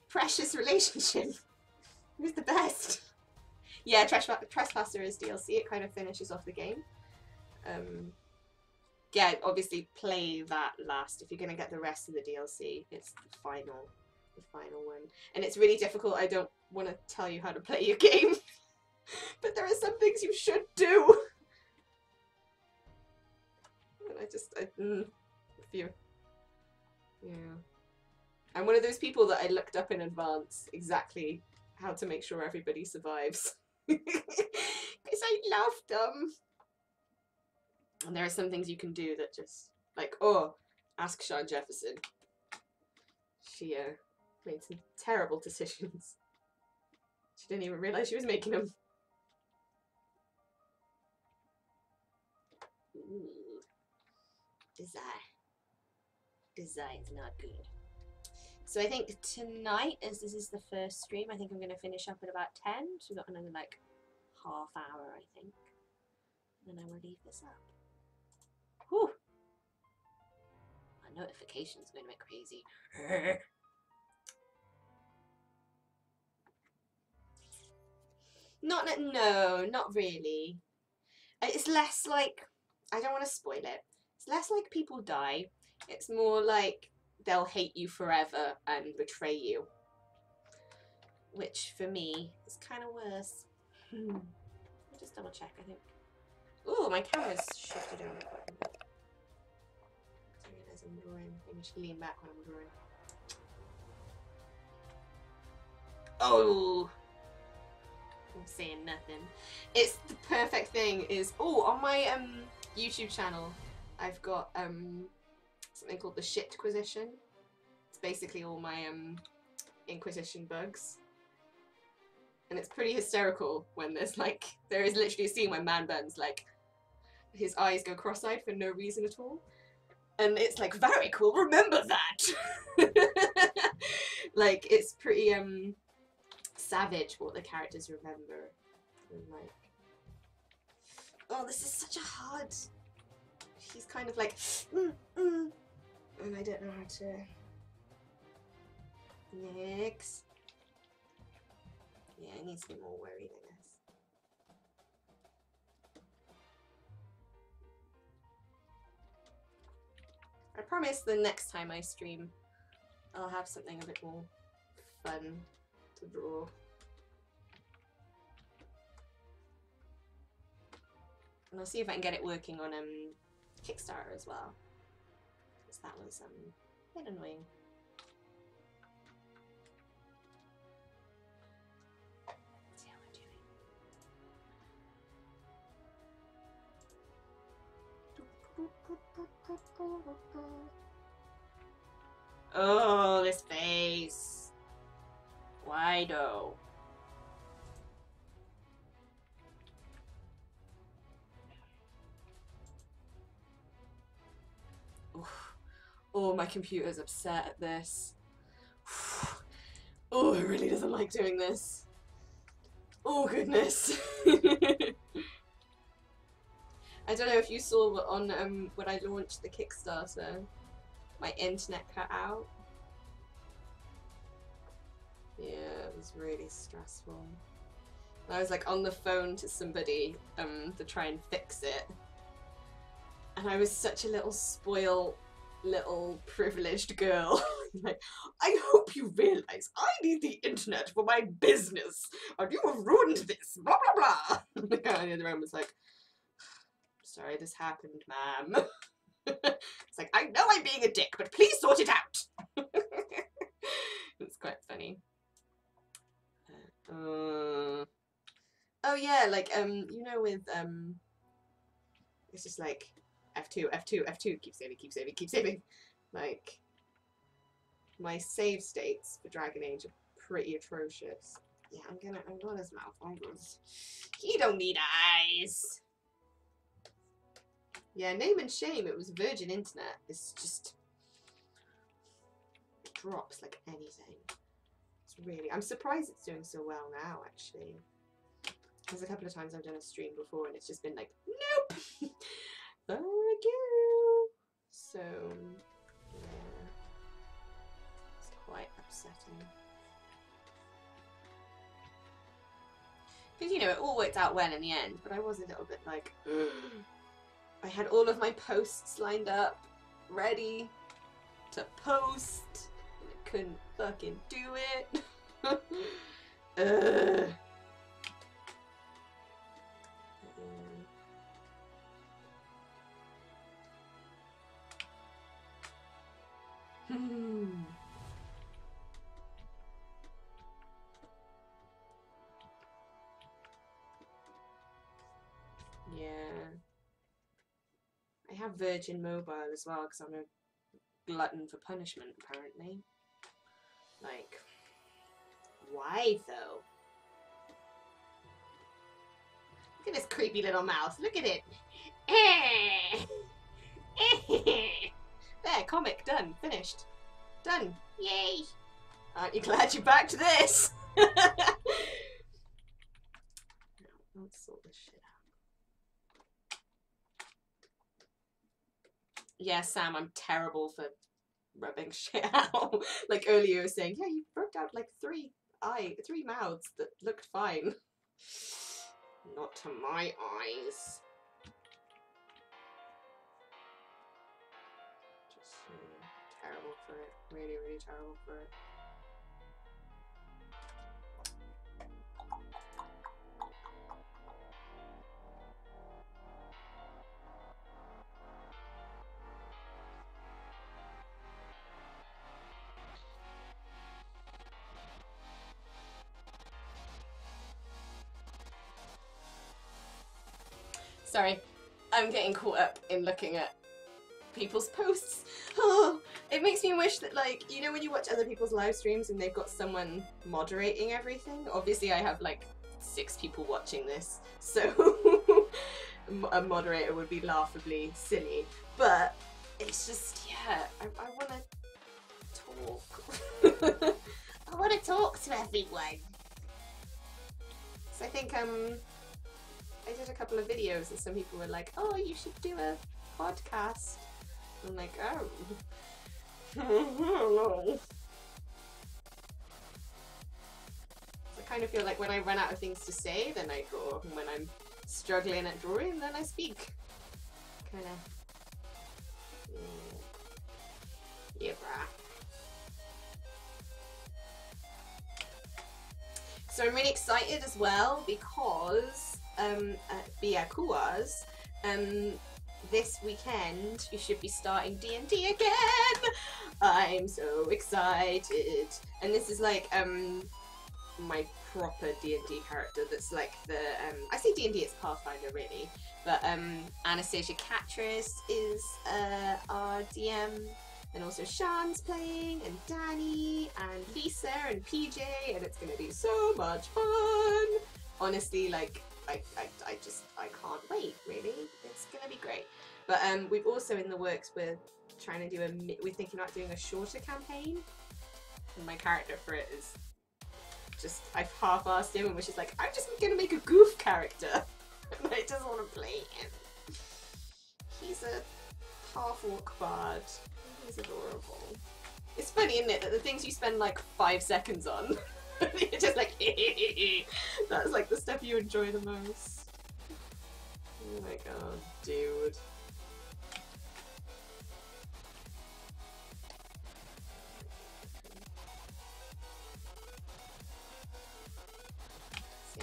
precious relationship. He was the best. Yeah, Trespasser is DLC. It kind of finishes off the game. Yeah, obviously play that last. If you're going to get the rest of the DLC, it's the final one. And it's really difficult. I don't want to tell you how to play your game. But there are some things you should do. And yeah. I'm one of those people that I looked up in advance exactly how to make sure everybody survives. Because I love them. And there are some things you can do that just, like, oh, ask Sean Jefferson. She made some terrible decisions. She didn't even realise she was making them. Ooh. Design's not good. So I think tonight, as this is the first stream, I think I'm going to finish up at about 10. So we've got another like half hour, I think. And then I will leave this up. Whew. My notifications are going to be crazy. No, not really. It's less like, I don't want to spoil it. It's less like people die. It's more like they'll hate you forever and betray you. Which, for me, is kind of worse. I'll just double check, I think. Ooh, my camera's shifted over quite a bit. I realise I'm drawing. Maybe I should lean back when I'm drawing. Oh! I'm saying nothing. It's the perfect thing is, oh, on my YouTube channel, I've got something called the Shitquisition. It's basically all my Inquisition bugs. And it's pretty hysterical when there's like, there is literally a scene where Manbun's like, his eyes go cross-eyed for no reason at all. And it's like, very cool, remember that! Like, it's pretty savage what the characters remember. And like, oh, this is such a hard... He's kind of like, and I don't know how to... Next. Yeah, I need to be more worried, I guess. I promise the next time I stream, I'll have something a bit more fun to draw. And I'll see if I can get it working on Kickstarter as well. Because that was a bit annoying. Let's see how we're doing. Oh, this face. Why though? Oh, my computer's upset at this. Oh, it really doesn't like doing this. Oh, goodness. I don't know if you saw on when I launched the Kickstarter, my internet cut out. Yeah, it was really stressful. I was like on the phone to somebody to try and fix it. And I was such a little spoiled, little privileged girl. Like, I hope you realise I need the internet for my business, and you have ruined this, blah blah blah. And the guy in the other room was like, sorry this happened, ma'am. It's like, I know I'm being a dick, but please sort it out. It's quite funny. Oh yeah, like you know, with it's just like F2, F2, F2, keep saving, keep saving, keep saving. Like, my save states for Dragon Age are pretty atrocious. Yeah, I'm gonna his mouth. He don't need eyes. Yeah, name and shame, it was Virgin Internet. It's just drops like anything. It's really, I'm surprised it's doing so well now, actually. There's a couple of times I've done a stream before and it's just been like, nope. Fuck you. So yeah, it's quite upsetting. Because, you know, it all worked out well in the end, but I was a little bit like, I had all of my posts lined up, ready to post, and I couldn't fucking do it. Yeah. I have Virgin Mobile as well because I'm a glutton for punishment, apparently. Like, why though? Look at this creepy little mouse. Look at it. There, comic done, finished, done. Yay! Aren't you glad you backed this? Let's sort this shit out. Yeah, Sam, I'm terrible for rubbing shit out. Like earlier you were saying, yeah, you rubbed out like three mouths that looked fine. Not to my eyes. Just terrible for it. Really, really terrible for it. Sorry, I'm getting caught up in looking at people's posts. Oh, it makes me wish that, like, you know when you watch other people's live streams and they've got someone moderating everything? Obviously I have like 6 people watching this, so a moderator would be laughably silly. But it's just, yeah, I want to talk. I want to talk to everyone. So I think I did a couple of videos and some people were like, oh, you should do a podcast. I'm like, oh. No. I kind of feel like when I run out of things to say, then I draw. And when I'm struggling at drawing, then I speak. Kind of. Yeah, brah. So I'm really excited as well because at Biakuas, this weekend we should be starting D&D again. I'm so excited, and this is like my proper D&D character. That's like the I say D&D, it's Pathfinder really, but Anastasia Catris is our DM. And also Sean's playing, and Danny, and Lisa, and PJ, and it's gonna be so much fun! Honestly, like, I can't wait, really. It's gonna be great. But we've also in the works, we're trying to do we're thinking about doing a shorter campaign. And my character for it is just, I've half-arsed him and was just like, I'm just gonna make a goof character. And I just wanna play him. He's a half-orc bard. He's adorable. It's funny, isn't it, that the things you spend like 5 seconds on, you're just like, that's like the stuff you enjoy the most. Oh my god, dude.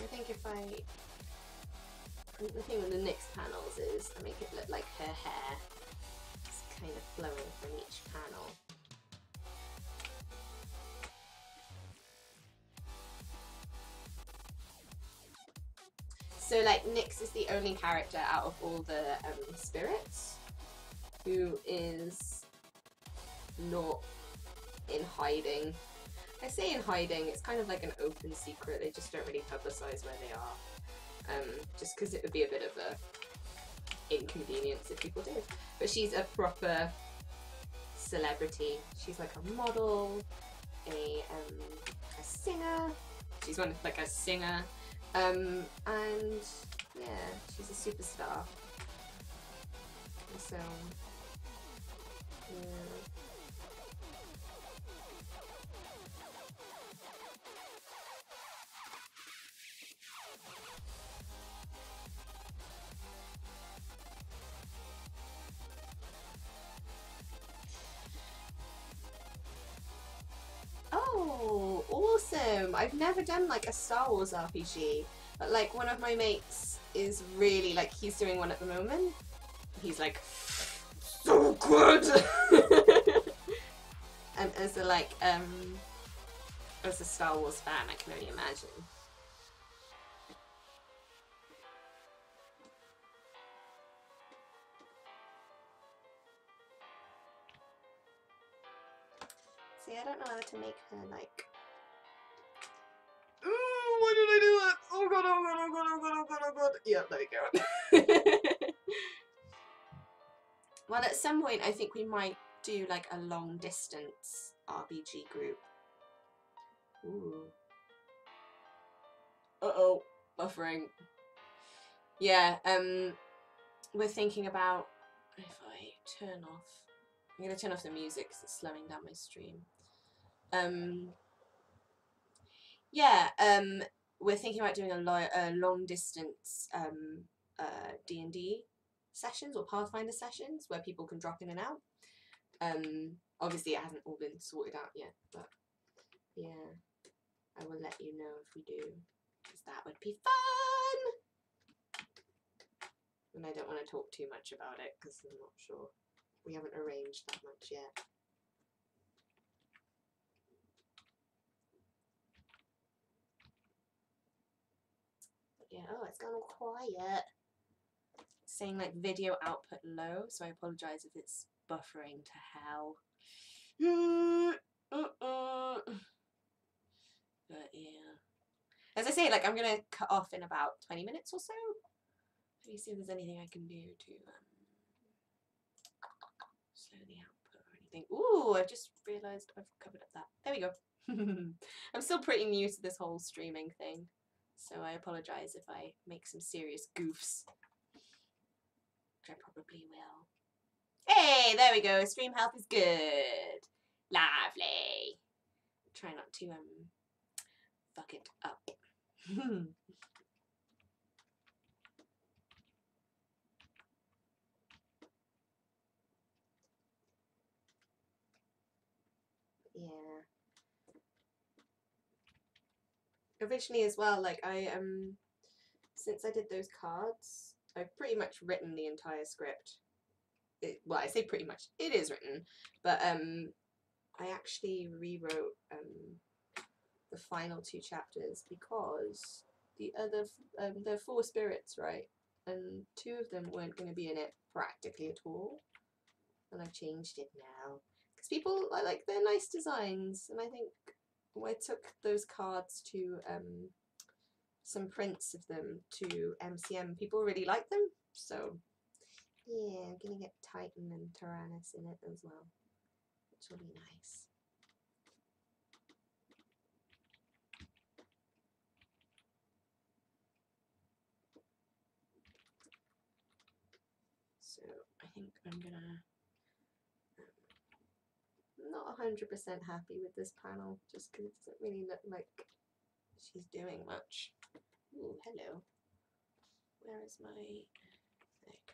I think if the thing with the next panels is I make it look like her hair is kind of flowing from each panel. So like Nyx is the only character out of all the spirits who is not in hiding. I say in hiding, it's kind of like an open secret, they just don't really publicise where they are. Just because it would be a bit of a inconvenience if people did. But she's a proper celebrity. She's like a model, a singer. She's one like a singer. And yeah, she's a superstar. So yeah. Oh, awesome! I've never done like a Star Wars RPG, but like one of my mates is really like, he's doing one at the moment. He's like, so good! And as a Star Wars fan, I can only imagine. See, I don't know how to make her like. Ooh, why did I do that? Oh god, oh god, oh god, oh god, oh god, oh god. Yeah, there you go. Well, at some point, I think we might do like a long distance RPG group. Ooh. Uh-oh, buffering. Yeah, we're thinking about if I turn off. I'm gonna turn off the music because it's slowing down my stream. Yeah, we're thinking about doing a long distance D&D sessions or Pathfinder sessions where people can drop in and out. Obviously it hasn't all been sorted out yet, but yeah, I will let you know if we do, because that would be fun! And I don't want to talk too much about it because I'm not sure. We haven't arranged that much yet. Yeah, oh, it's gone all quiet. It's saying like video output low, so I apologise if it's buffering to hell. But yeah. As I say, like I'm gonna cut off in about 20 minutes or so. Let me see if there's anything I can do to slow the output or anything. Ooh, I've just realised I've covered up that. There we go. I'm still pretty new to this whole streaming thing, so I apologise if I make some serious goofs. Which I probably will. Hey, there we go. Stream health is good. Lovely. Try not to fuck it up. Yeah. Originally as well, like I since I did those cards, I've pretty much written the entire script. Well, I say pretty much, it is written, but I actually rewrote the final 2 chapters because the other there are 4 spirits, right? And 2 of them weren't going to be in it practically at all, and I've changed it now because people like their nice designs, and I think I took those cards to some prints of them to MCM. People really like them, so yeah, I'm gonna get Titan and Tyrannus in it as well, which will be nice. So I think I'm gonna. I'm not 100% happy with this panel, just because it doesn't really look like she's doing much. Ooh, hello. Where is my... There you go.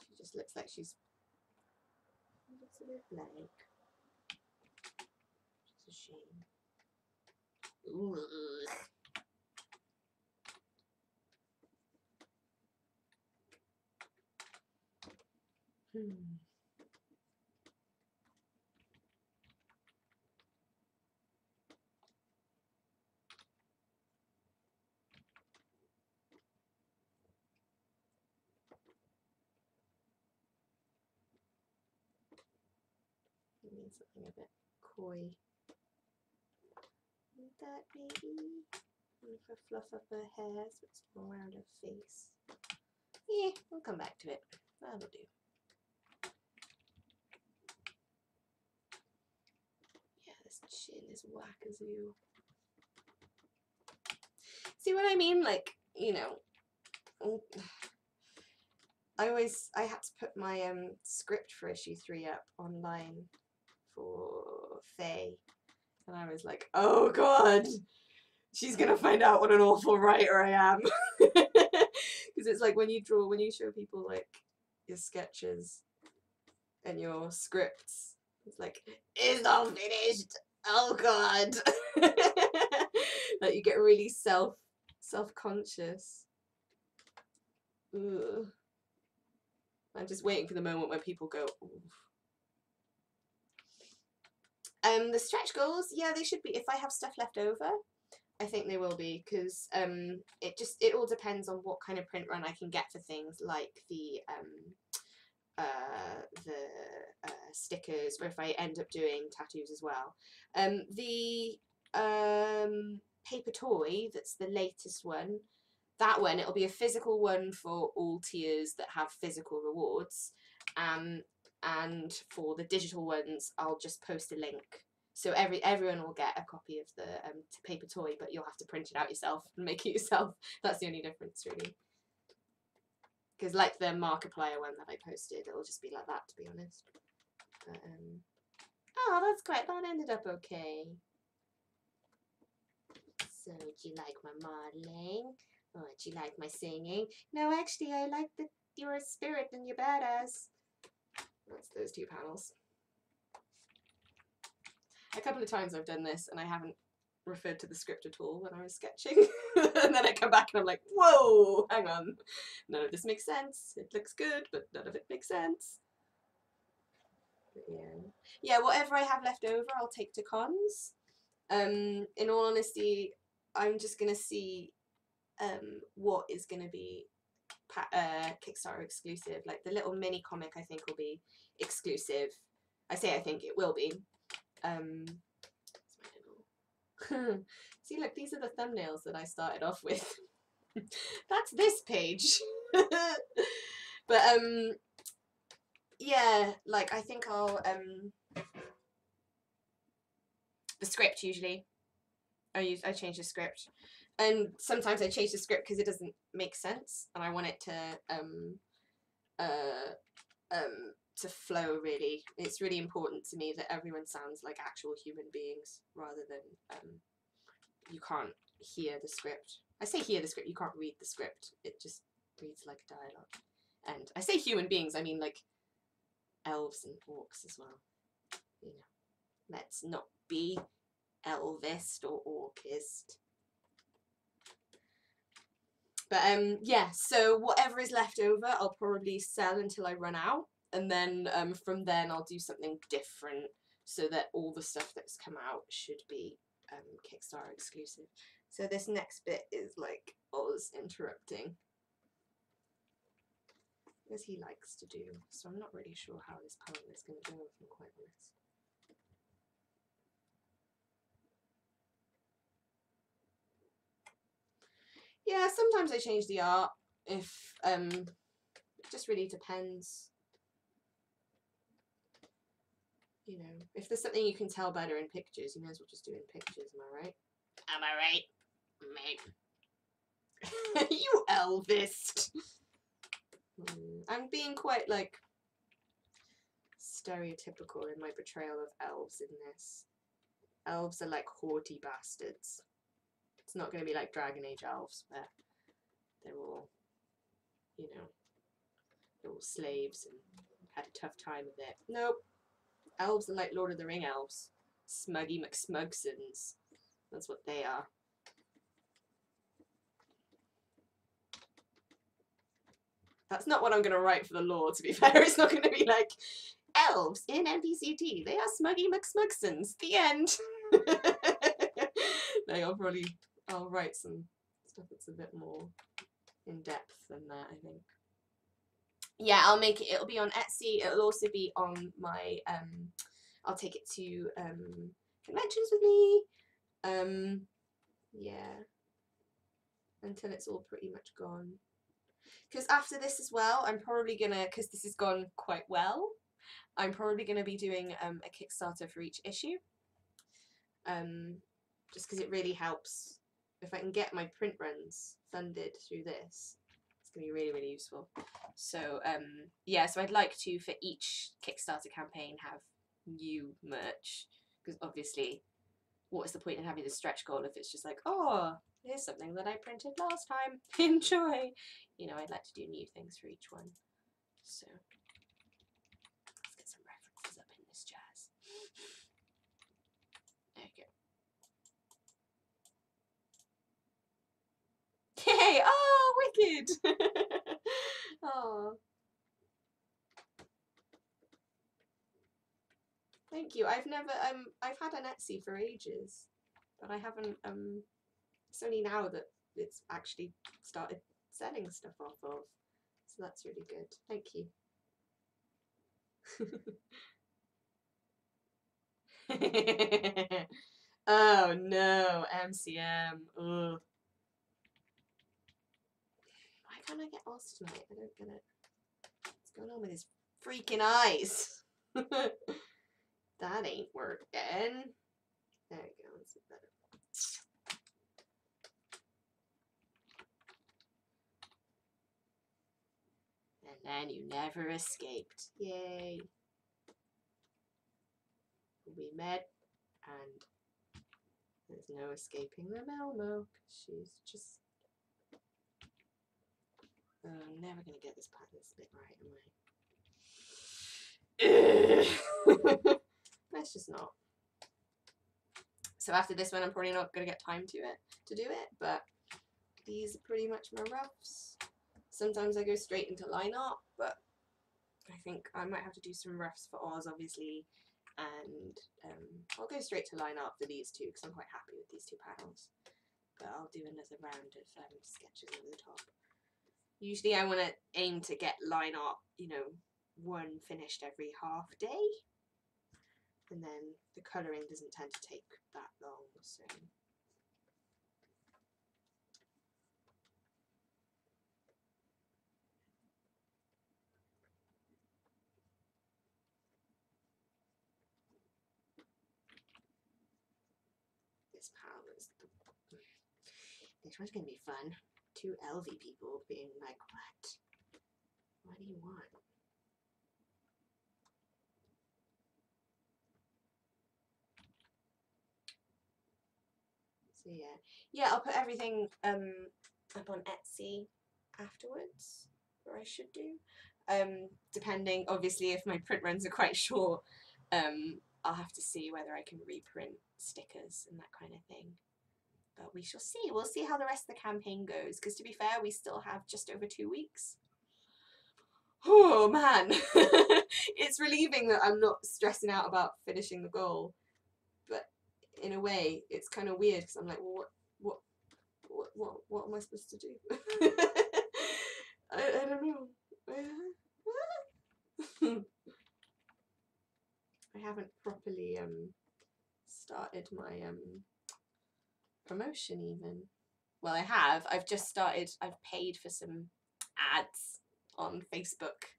She just looks like she's... Looks a bit blank. Which is a shame. Ooh. Need something a bit coy. Like that maybe. And if I fluff up her hair so it's all around her face. Yeah, we'll come back to it. That'll do. Yeah, this chin is whack-a-zoo. See what I mean? Like, you know, I had to put my script for issue 3 up online for Faye, and I was like, oh god, she's gonna find out what an awful writer I am. Because it's like when you show people like your sketches and your scripts, it's like, it's all finished, oh god. Like you get really self-conscious. Ugh. I'm just waiting for the moment where people go, oof. The stretch goals, yeah, they should be. If I have stuff left over, I think they will be, because it all depends on what kind of print run I can get for things like the stickers, or if I end up doing tattoos as well. The paper toy, that's the latest one, that one, it'll be a physical one for all tiers that have physical rewards, and for the digital ones I'll just post a link, so everyone will get a copy of the paper toy, but you'll have to print it out yourself and make it yourself. That's the only difference really, because like the Markiplier one that I posted, it'll just be like that, to be honest. But, oh, that's great, that ended up okay. So, do you like my modeling? Oh, do you like my singing? No, actually, I like your spirit and your badass. That's those two panels. A couple of times I've done this and I haven't referred to the script at all when I was sketching. And then I come back and I'm like, whoa, hang on. None of this makes sense. It looks good, but none of it makes sense. But yeah, whatever I have left over, I'll take to cons. In all honesty, I'm just going to see what is going to be Kickstarter exclusive. Like the little mini comic I think will be exclusive. I say I think it will be. See, look, these are the thumbnails that I started off with. That's this page. But yeah, like I think I'll the script usually. I change the script. And sometimes I change the script because it doesn't make sense, and I want it to flow really. It's really important to me that everyone sounds like actual human beings rather than you can't hear the script. I say hear the script, you can't read the script. It just reads like dialogue. And I say human beings, I mean like elves and orcs as well. You know, let's not be elvist or orcist. But yeah, so whatever is left over, I'll probably sell until I run out, and then from then I'll do something different so that all the stuff that's come out should be Kickstarter exclusive. So this next bit is like Oz interrupting, as he likes to do. So I'm not really sure how this panel is going to go, if I'm quite honest. Yeah, sometimes I change the art if it just really depends. You know, if there's something you can tell better in pictures, you may as well just do it in pictures, am I right? Am I right, mate? You elvist! I'm being quite, like, stereotypical in my portrayal of elves in this. Elves are like haughty bastards. It's not going to be like Dragon Age elves, where they're all, you know, they're all slaves and had a tough time of it. Nope. Elves are like Lord of the Ring elves. Smuggy McSmugsons. That's what they are. That's not what I'm going to write for the lore, to be fair. It's not going to be like, elves in NPC Tea, they are Smuggy McSmugsons. The end. No, I'll write some stuff that's a bit more in depth than that, I think. Yeah, I'll make it. It'll be on Etsy. It'll also be on my, I'll take it to conventions with me. Yeah. Until it's all pretty much gone. Because after this as well, I'm probably gonna, because this has gone quite well, I'm probably gonna be doing a Kickstarter for each issue. Just because it really helps. If I can get my print runs funded through this, it's gonna be really, really useful. So yeah, so I'd like to, for each Kickstarter campaign, have new merch. Because obviously, what is the point in having the stretch goal if it's just like, oh, here's something that I printed last time, enjoy. You know, I'd like to do new things for each one. So let's get some references up in this jazz. There we go. Yay! Oh, wicked! Oh. Thank you. I've never I've had an Etsy for ages, but I haven't it's only now that it's actually started selling stuff off of. So that's really good. Thank you. Oh no, MCM. Ugh. Why can't I get Oz tonight? I don't get it. What's going on with his freaking eyes? That ain't working. There we go. That's better. And then you never escaped. Yay. We met, and there's no escaping the Melmo. She's just... I'm never going to get this pattern split right, am I? Let's just not. So after this one, I'm probably not going to get time to do it, but these are pretty much my roughs. Sometimes I go straight into line art, but I think I might have to do some roughs for Oz, obviously, and I'll go straight to line art for these two because I'm quite happy with these two panels. But I'll do another round of sketches over the top. Usually I want to aim to get line art, you know, one finished every half day, and then the colouring doesn't tend to take that long, so... This panel is... This one's going to be fun. Two LV people being like, what? What do you want? So yeah, I'll put everything up on Etsy afterwards, or I should do. Depending, obviously, if my print runs are quite short, I'll have to see whether I can reprint stickers and that kind of thing. But we shall see. We'll see how the rest of the campaign goes, because to be fair, we still have just over 2 weeks. Oh man, it's relieving that I'm not stressing out about finishing the goal, but in a way, it's kind of weird because I'm like, well, what am I supposed to do? I don't know. I haven't properly started my promotion even. Well, I have. I've just started. I've paid for some ads on Facebook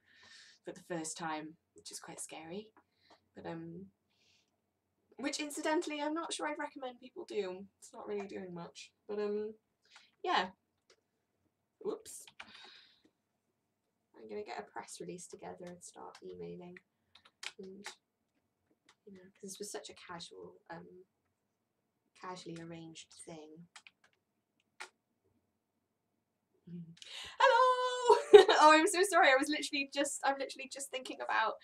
for the first time, which is quite scary. But which incidentally, I'm not sure I'd recommend people do. It's not really doing much. But yeah. Whoops. I'm gonna get a press release together and start emailing, and you know, because this was such a casually arranged thing. Hello! Oh, I'm so sorry. I'm literally just thinking about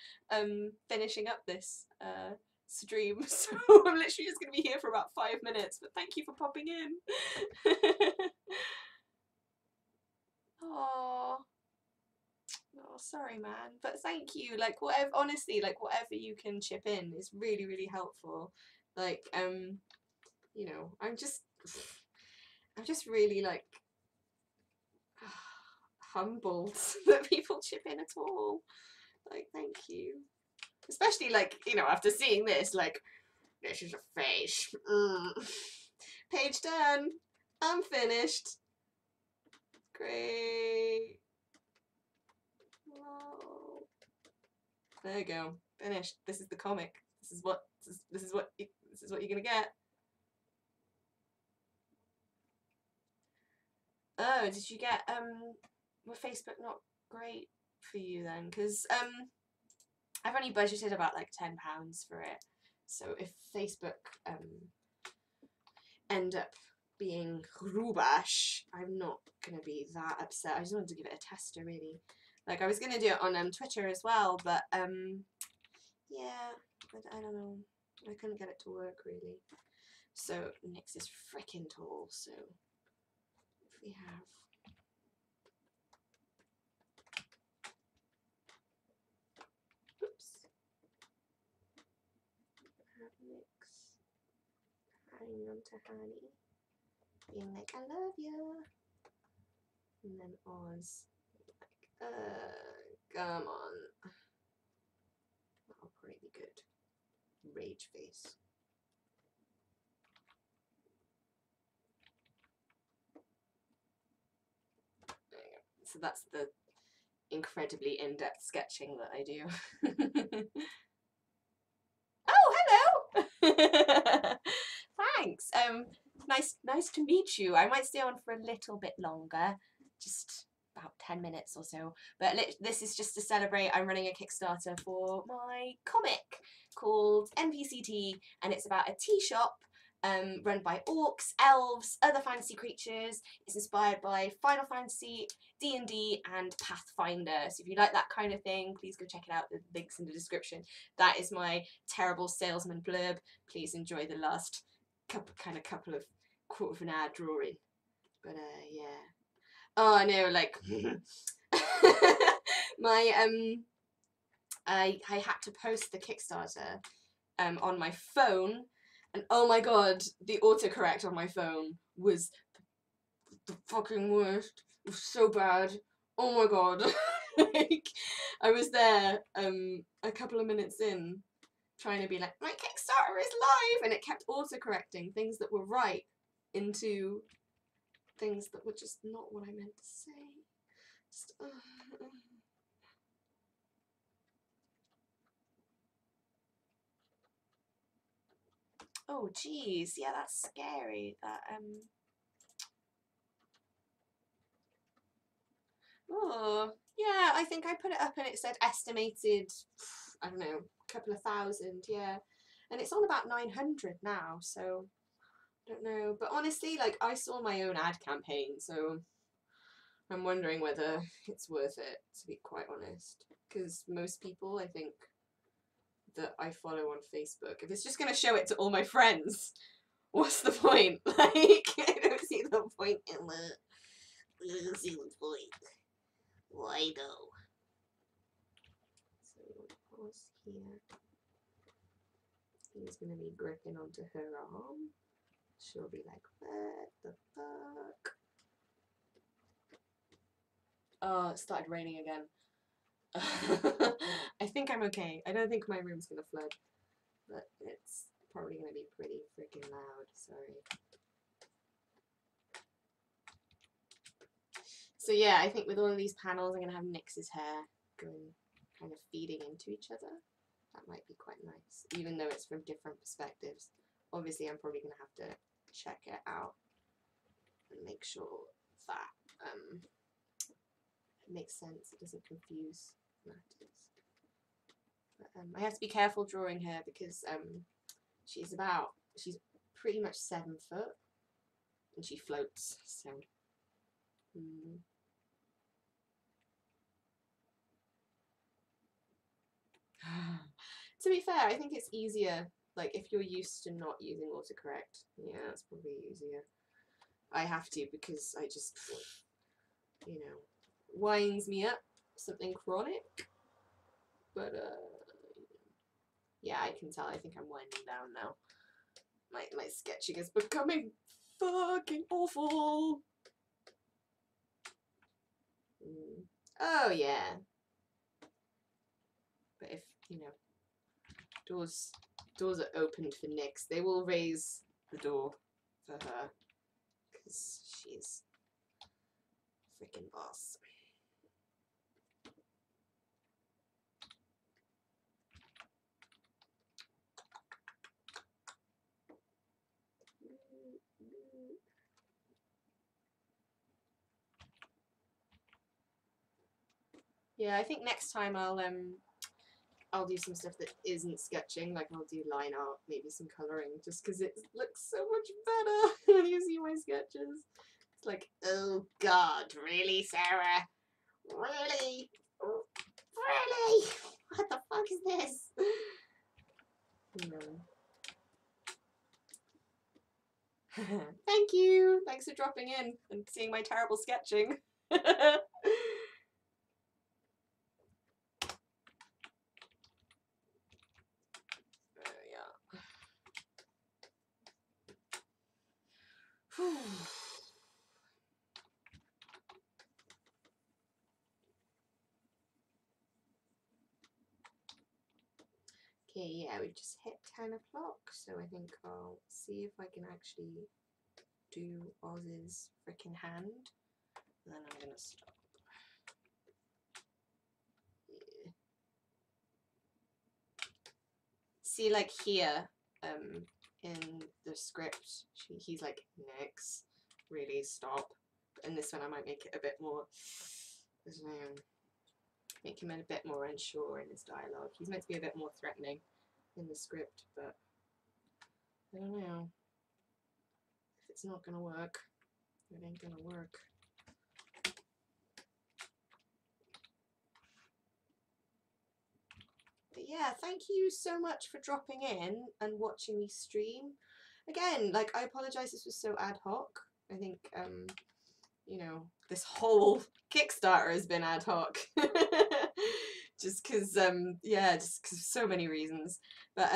finishing up this stream, so I'm literally just going to be here for about 5 minutes, but thank you for popping in. Oh, sorry, man, but thank you. Like, whatever, honestly, like, whatever you can chip in is really, really helpful. Like, you know, I'm just really, like, humbled that people chip in at all. Like, thank you. Especially, like, you know, after seeing this, like, this is a face. Page done. I'm finished. Great. Whoa. There you go. Finished. This is the comic. This is what you're gonna get. Oh, did you get was Facebook not great for you then? Because I've only budgeted about like £10 for it. So if Facebook end up being rubbish, I'm not gonna be that upset. I just wanted to give it a tester, really. Like, I was gonna do it on Twitter as well, but yeah, I don't know. I couldn't get it to work, really. So Nyx is freaking tall. So if we have Nyx hanging on to Honey, being like, I love you. And then Oz, like, come on. That'll probably be good. Rage face. There you go. So that's the incredibly in-depth sketching that I do. Oh, hello! Thanks. Nice to meet you. I might stay on for a little bit longer, just about 10 minutes or so. But this is just to celebrate. I'm running a Kickstarter for my comic called NPC Tea, and it's about a tea shop run by orcs, elves, other fantasy creatures. It's inspired by Final Fantasy, D&D, and Pathfinder. So if you like that kind of thing, please go check it out. The link's in the description. That is my terrible salesman blurb. Please enjoy the last couple of quarter of an hour drawing. But yeah. Oh, I know, like my I had to post the Kickstarter on my phone, and oh my god, the autocorrect on my phone was the fucking worst. It was so bad. Oh my god. Like, I was there a couple of minutes in trying to be like, my Kickstarter is live, and it kept autocorrecting things that were right into things that were just not what I meant to say. Just, Oh geez, yeah, that's scary. That Oh yeah, I think I put it up and it said estimated, I don't know, a couple of thousand, yeah, and it's on about 900 now, so I don't know. But honestly, like, I saw my own ad campaign, so I'm wondering whether it's worth it, to be quite honest, because most people, I think, that I follow on Facebook, if it's just going to show it to all my friends, what's the point? Like, I don't see the point in it. I don't see the point. Why though? So we'll pause here. He's going to be gripping onto her arm. She'll be like, what the fuck? Oh, it started raining again. I think I'm okay. I don't think my room's gonna flood, but it's probably gonna be pretty freaking loud. Sorry. So yeah, I think with all of these panels, I'm gonna have Nyx's hair going, kind of feeding into each other. That might be quite nice, even though it's from different perspectives. Obviously, I'm probably gonna have to check it out and make sure that it makes sense. It doesn't confuse matters. But, I have to be careful drawing her because she's pretty much 7 foot and she floats, so To be fair, I think it's easier, like, if you're used to not using autocorrect. Yeah, that's probably easier. I have to because I just, you know, winds me up, something chronic. But, yeah, I can tell. I think I'm winding down now. My sketching is becoming fucking awful. Oh, yeah. But if, you know, doors are opened for Nyx, they will raise the door for her. Because she's freaking boss. Yeah, I think next time I'll do some stuff that isn't sketching, like I'll do line art, maybe some colouring, just because it looks so much better when you see my sketches. It's like, oh god, really, Sarah? Really? Really? What the fuck is this? Thank you! Thanks for dropping in and seeing my terrible sketching. Okay, yeah, we've just hit 10 o'clock, so I think I'll see if I can actually do Oz's frickin' hand, and then I'm gonna stop. Yeah. See, like here, in the script, he's like, Nyx, really stop. But in this one I might make it a bit more, make him a bit more unsure in his dialogue. He's meant to be a bit more threatening in the script, but I don't know. If it's not gonna work, it ain't gonna work. But yeah, thank you so much for dropping in and watching me stream. Again, like, I apologise this was so ad hoc. I think, you know, this whole Kickstarter has been ad hoc. Just because, yeah, just because of so many reasons. But,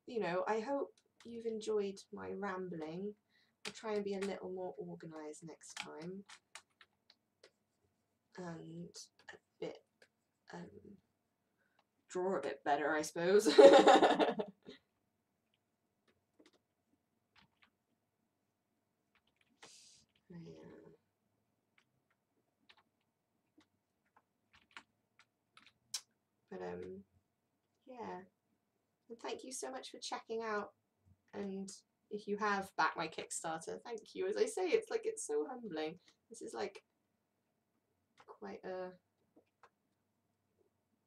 you know, I hope you've enjoyed my rambling. I'll try and be a little more organised next time. And a bit, draw a bit better, I suppose. But yeah, and thank you so much for checking out, and if you have backed my Kickstarter, thank you. As I say, it's like, it's so humbling. This is like quite a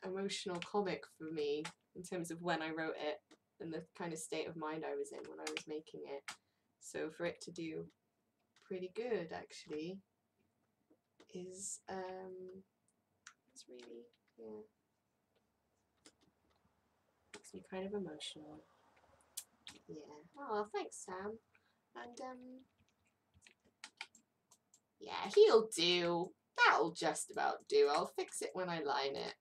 emotional comic for me in terms of when I wrote it and the kind of state of mind I was in when I was making it. So for it to do pretty good actually is it's really, yeah, makes me kind of emotional. Yeah. Oh, thanks, Sam. And yeah, he'll do. That'll just about do. I'll fix it when I line it.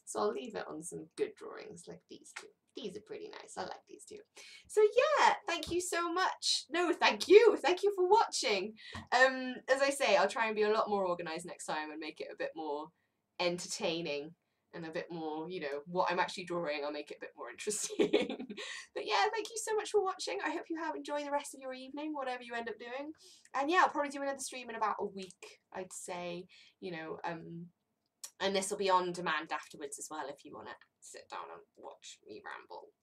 So I'll leave it on some good drawings like these two. These are pretty nice. I like these two. So yeah, thank you so much. No, thank you. Thank you for watching. As I say, I'll try and be a lot more organised next time and make it a bit more entertaining and a bit more, you know, what I'm actually drawing, I'll make it a bit more interesting. But yeah, thank you so much for watching. I hope you have enjoyed the rest of your evening, whatever you end up doing. And yeah, I'll probably do another stream in about a week, I'd say, you know, and this will be on demand afterwards as well if you want to sit down and watch me ramble.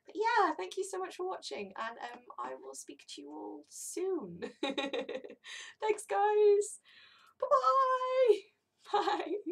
But yeah, thank you so much for watching, and I will speak to you all soon. Thanks, guys. Bye-bye. Bye.